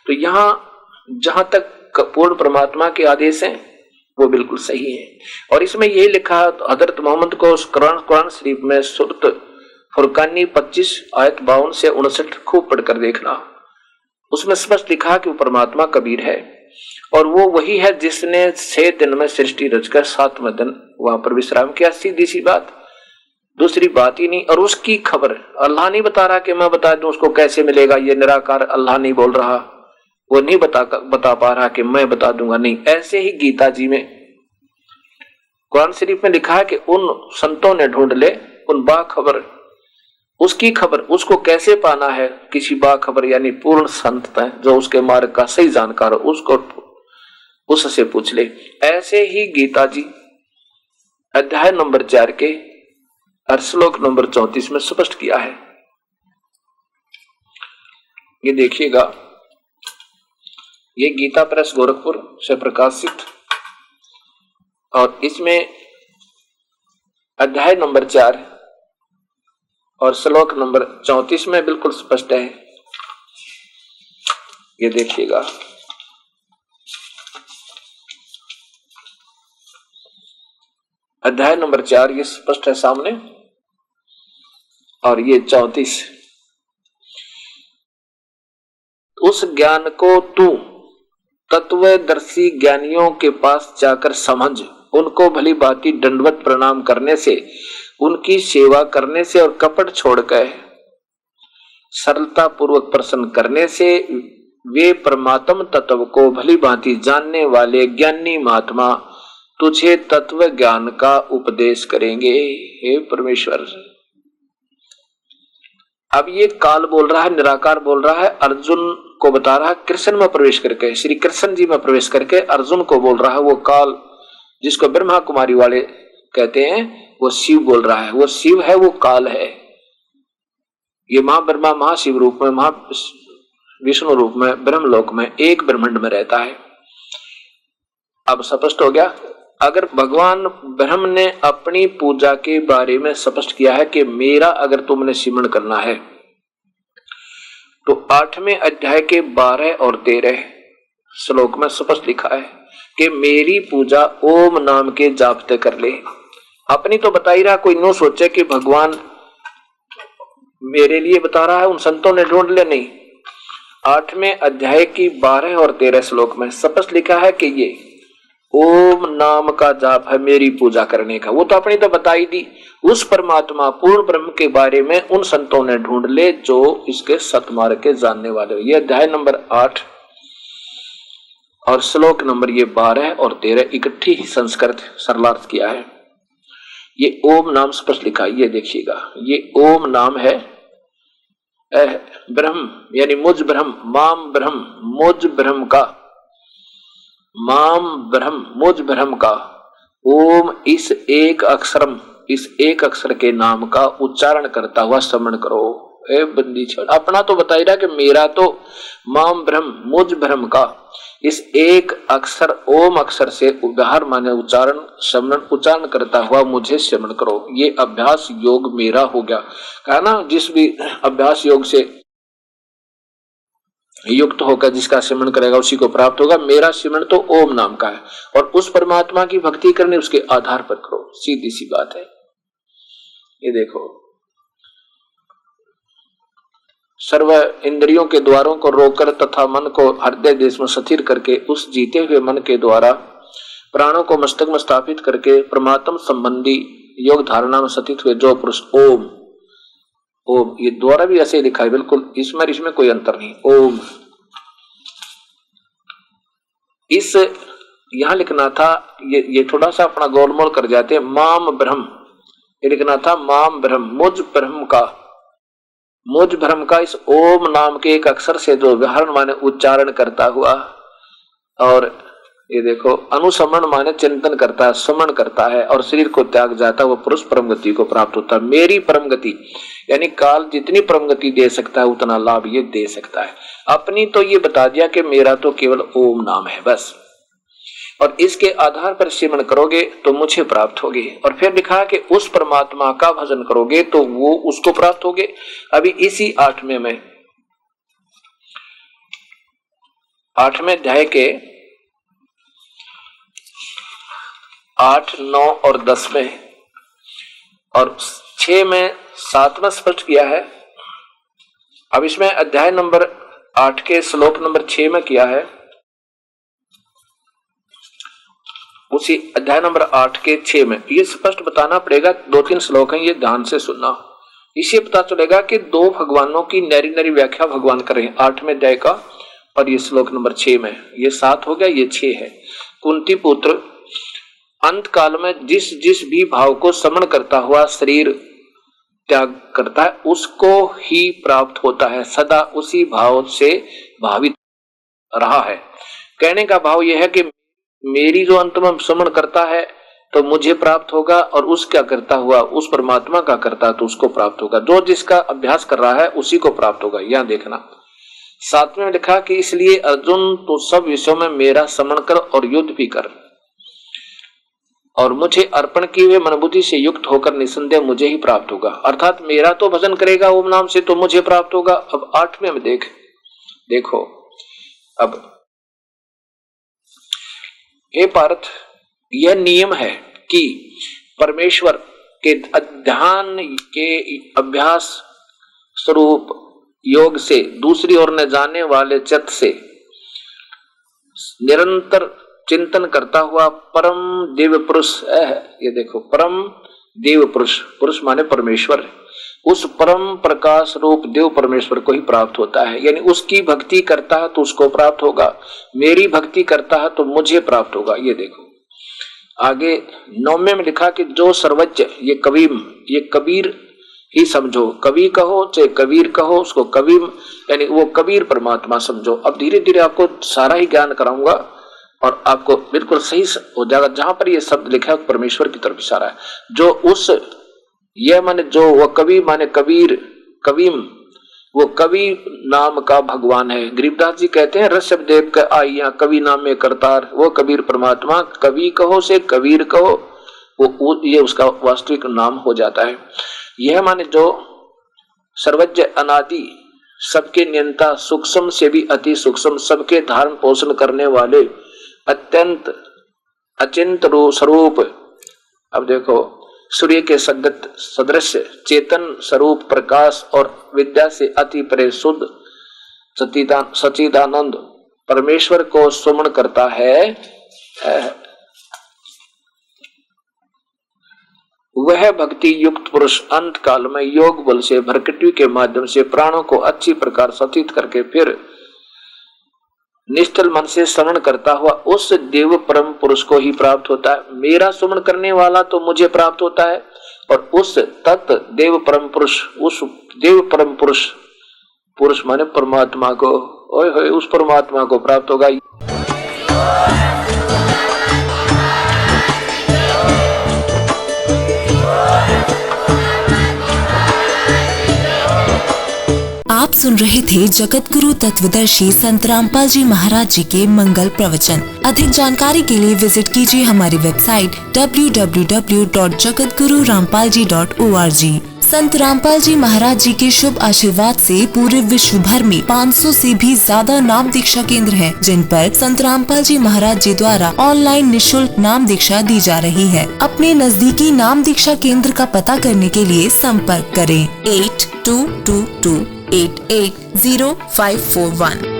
Speaker 2: तो यहाँ जहां तक पूर्ण परमात्मा के आदेश हैं वो बिल्कुल सही है। और इसमें यही लिखा हजरत मोहम्मद को उस कुरान शरीफ में सूरत फुरकानी 25 आयत 52 से 59 खूब पढ़कर देखना। उसमें स्पष्ट लिखा कि वो परमात्मा कबीर है और वो वही है जिसने 6 दिन में सृष्टि रचकर 7वें दिन वहां पर विश्राम किया। सीधी सी बात, दूसरी बात ही नहीं। और उसकी खबर अल्लाह नहीं बता रहा कि मैं बता दूं उसको कैसे मिलेगा, ये निराकार अल्लाह नहीं बोल रहा, वो नहीं बता पा रहा कि मैं बता दूंगा, नहीं। ऐसे ही गीता जी में कुरान शरीफ में लिखा है कि उन संतों ने ढूंढ ले उन बाखबर, उसकी खबर उसको कैसे पाना है, किसी बाखबर यानी पूर्ण संत है जो उसके मार्ग का सही जानकार हो, उसको उससे पूछ ले। ऐसे ही गीता जी अध्याय नंबर 4 के और श्लोक नंबर 34 में स्पष्ट किया है। ये देखिएगा, ये गीता प्रेस गोरखपुर से प्रकाशित, और इसमें अध्याय नंबर 4 और श्लोक नंबर 34 में बिल्कुल स्पष्ट है। ये देखिएगा, अध्याय नंबर 4 ये स्पष्ट है सामने, और ये 34। उस ज्ञान को तू तत्वदर्शी ज्ञानियों के पास जाकर समझ, उनको भली भांति दंडवत प्रणाम करने से, उनकी सेवा करने से और कपट छोड़कर सरलता पूर्वक प्रसन्न करने से वे परमात्म तत्व को भली भांति जानने वाले ज्ञानी महात्मा तुझे तत्व ज्ञान का उपदेश करेंगे। हे परमेश्वर, अब ये काल बोल रहा है, निराकार बोल रहा है, अर्जुन को बता रहा है, कृष्ण में प्रवेश करके, श्री कृष्ण जी में प्रवेश करके अर्जुन को बोल रहा है। वो काल जिसको ब्रह्मा कुमारी वाले कहते हैं वो शिव बोल रहा है, वो शिव है, वो काल है। ये मां ब्रह्मा महाशिव रूप में, महा विष्णु रूप में, ब्रह्मलोक में एक ब्रह्मांड में रहता है। अब स्पष्ट हो गया। अगर भगवान ब्रह्म ने अपनी पूजा के बारे में स्पष्ट किया है कि मेरा अगर तुमने सिमरण करना है, तो 8वें अध्याय के 12 और 13 श्लोक में स्पष्ट लिखा है कि मेरी पूजा ओम नाम के जापते कर ले। अपनी तो बता ही रहा, कोई नो सोचे कि भगवान मेरे लिए बता रहा है, उन संतों ने ढूंढ ले, नहीं। 8वें अध्याय की 12 और 13 श्लोक में स्पष्ट लिखा है कि ये ओम नाम का जाप है मेरी पूजा करने का। वो तो अपनी तो बता ही दी। उस परमात्मा पूर्ण ब्रह्म के बारे में उन संतों ने ढूंढ ले जो इसके सतमार्ग के जानने वाले हो। ये अध्याय नंबर 8 और श्लोक नंबर ये 12 और 13 इकट्ठी ही संस्कृत सरलार्थ किया है। ये ओम नाम स्पष्ट लिखा है, ये देखिएगा, ये ओम नाम है ब्रह्म यानी मुझ ब्रह्म, माम ब्रह्म, मुझ ब्रह्म का, माम ब्रह्म, मुझ ब्रह्म का ओम, इस एक अक्षर के नाम का उच्चारण करता हुआ स्मरण करो। ए बंदी छोड़, अपना तो बता ही रहा कि मेरा तो माम ब्रह्म, मुझ ब्रह्म का इस एक अक्षर ओम अक्षर से उदाहर माने उच्चारण स्मरण उच्चारण करता हुआ मुझे स्मरण करो। ये अभ्यास योग मेरा हो गया। कहा ना, जिस भी अभ्यास योग से युक्त होकर जिसका सिमरण करेगा उसी को प्राप्त होगा। मेरा सिमरण तो ओम नाम का है और उस परमात्मा की भक्ति करने उसके आधार पर करो, सीधी सी बात है। ये देखो, सर्व इंद्रियों के द्वारों को रोककर तथा मन को हृदय देश में स्थिर करके उस जीते हुए मन के द्वारा प्राणों को मस्तक में स्थापित करके परमात्मा संबंधी योग धारणा में स्थित हुए जो पुरुष ओम, ओम ये द्वारा भी ऐसे लिखा है बिल्कुल, इसमें कोई अंतर नहीं। ओम, इस यहां लिखना था, ये थोड़ा सा अपना गोलमोल कर जाते हैं। माम ब्रह्म ये लिखना था, माम ब्रह्म, मुझ ब्रह्म का, मुझ भ्रम का इस ओम नाम के एक अक्षर से जो व्याहरण माने उच्चारण करता हुआ, और ये देखो अनुसमण माने चिंतन करता है, समन करता है और शरीर को त्याग जाता है, वो पुरुष परम गति को प्राप्त होता है। मेरी परम गति यानी काल जितनी परम गति दे सकता है उतना लाभ ये दे सकता है। अपनी तो ये बता दिया कि मेरा तो केवल ओम नाम है बस, और इसके आधार पर सिमरण करोगे तो मुझे प्राप्त होगे। और फिर लिखा कि उस परमात्मा का भजन करोगे तो वो उसको प्राप्त होगे। अभी इसी 8वें अध्याय के 8, 9 और 10 में और 6 में 7 में स्पष्ट किया है। अब इसमें अध्याय नंबर 8 के श्लोक नंबर 6 में किया है। उसी अध्याय नंबर 8 के 6 में ये स्पष्ट बताना पड़ेगा। 2-3 श्लोक हैं, ये ध्यान से सुनना। इससे पता चलेगा कि 2 भगवानों की नरी नरी व्याख्या भगवान कर रहे हैं 8वें अध्याय का, और ये श्लोक नंबर 6 में। ये 7 हो गया, ये 6 है। कुंती पुत्र अंत काल में जिस जिस भी भाव को समन करता हुआ शरीर त्याग करता है उसको ही प्राप्त होता है, सदा उसी भाव से भावित रहा है। कहने का भाव यह है कि मेरी जो अंत में समन करता है तो मुझे प्राप्त होगा, और उसका करता हुआ उस परमात्मा का करता तो उसको प्राप्त होगा। जो जिसका अभ्यास कर रहा है उसी को प्राप्त होगा। यहां देखना 7 में लिखा कि इसलिए अर्जुन तो सब विषयों में मेरा समन कर और युद्ध भी कर, और मुझे अर्पण किए हुए मन बुद्धि से युक्त होकर निसंदेह मुझे ही प्राप्त होगा। अर्थात मेरा तो भजन करेगा ओम नाम से तो मुझे प्राप्त होगा। अब 8वें में देखो अब हे पार्थ, यह नियम है कि परमेश्वर के ध्यान के अभ्यास स्वरूप योग से दूसरी ओर न जाने वाले चित्त से निरंतर चिंतन करता हुआ परम देव पुरुष है। ये देखो परम देव पुरुष, पुरुष माने परमेश्वर, उस परम प्रकाश रूप देव परमेश्वर को ही प्राप्त होता है। यानी उसकी भक्ति करता है तो उसको प्राप्त होगा, मेरी भक्ति करता है तो मुझे प्राप्त होगा। ये देखो आगे 9वें में लिखा कि जो सर्वज्ञ, ये कबीर ही समझो, कवि कहो चाहे कबीर कहो, उसको कबीर यानी वो कबीर परमात्मा समझो। अब धीरे धीरे आपको सारा ही ज्ञान कराऊंगा और आपको बिल्कुल सही हो जाएगा। जहां पर ये शब्द लिखा है परमेश्वर की तरफ इशारा है। जो उस यह माने जो वह कवि माने कबीर, कवीम, वो कवि नाम का भगवान है। गरीबदास जी कहते हैं रस देव के आइया कवि नाम में करतार, वो कबीर परमात्मा, कवि कहो से कबीर कहो, वो ये उसका वास्तविक नाम हो जाता है। यह माने जो सर्वज्ञ अनादि, सबके नियंता, सूक्ष्म से भी अति सूक्ष्म, सबके धारण पोषण करने वाले, अत्यंत अचिंत स्वरूप। अब देखो सूर्य के सदृश चेतन स्वरूप प्रकाश और विद्या से अति परे शुद्ध सच्चिदानंद परमेश्वर को सुमन करता है, वह भक्ति युक्त पुरुष अंत काल में योग बल से भरकटी के माध्यम से प्राणों को अच्छी प्रकार सचित करके फिर निश्चल मन से श्रवण करता हुआ उस देव परम पुरुष को ही प्राप्त होता है। मेरा सुमन करने वाला तो मुझे प्राप्त होता है, और उस तत् देव परम पुरुष, उस देव परम पुरुष माने परमात्मा को, ओए होए उस परमात्मा को प्राप्त होगा।
Speaker 3: आप सुन रहे थे जगत गुरु तत्वदर्शी संत रामपाल जी महाराज जी के मंगल प्रवचन। अधिक जानकारी के लिए विजिट कीजिए हमारी वेबसाइट www.jagatgururampalji.org। संत रामपाल जी महाराज जी के शुभ आशीर्वाद से पूरे विश्व भर में 500 से भी ज्यादा नाम दीक्षा केंद्र हैं, जिन पर संत रामपाल जी महाराज जी द्वारा ऑनलाइन निःशुल्क नाम दीक्षा दी जा रही है। अपने नजदीकी नाम दीक्षा केंद्र का पता करने के लिए संपर्क करें 8222880541।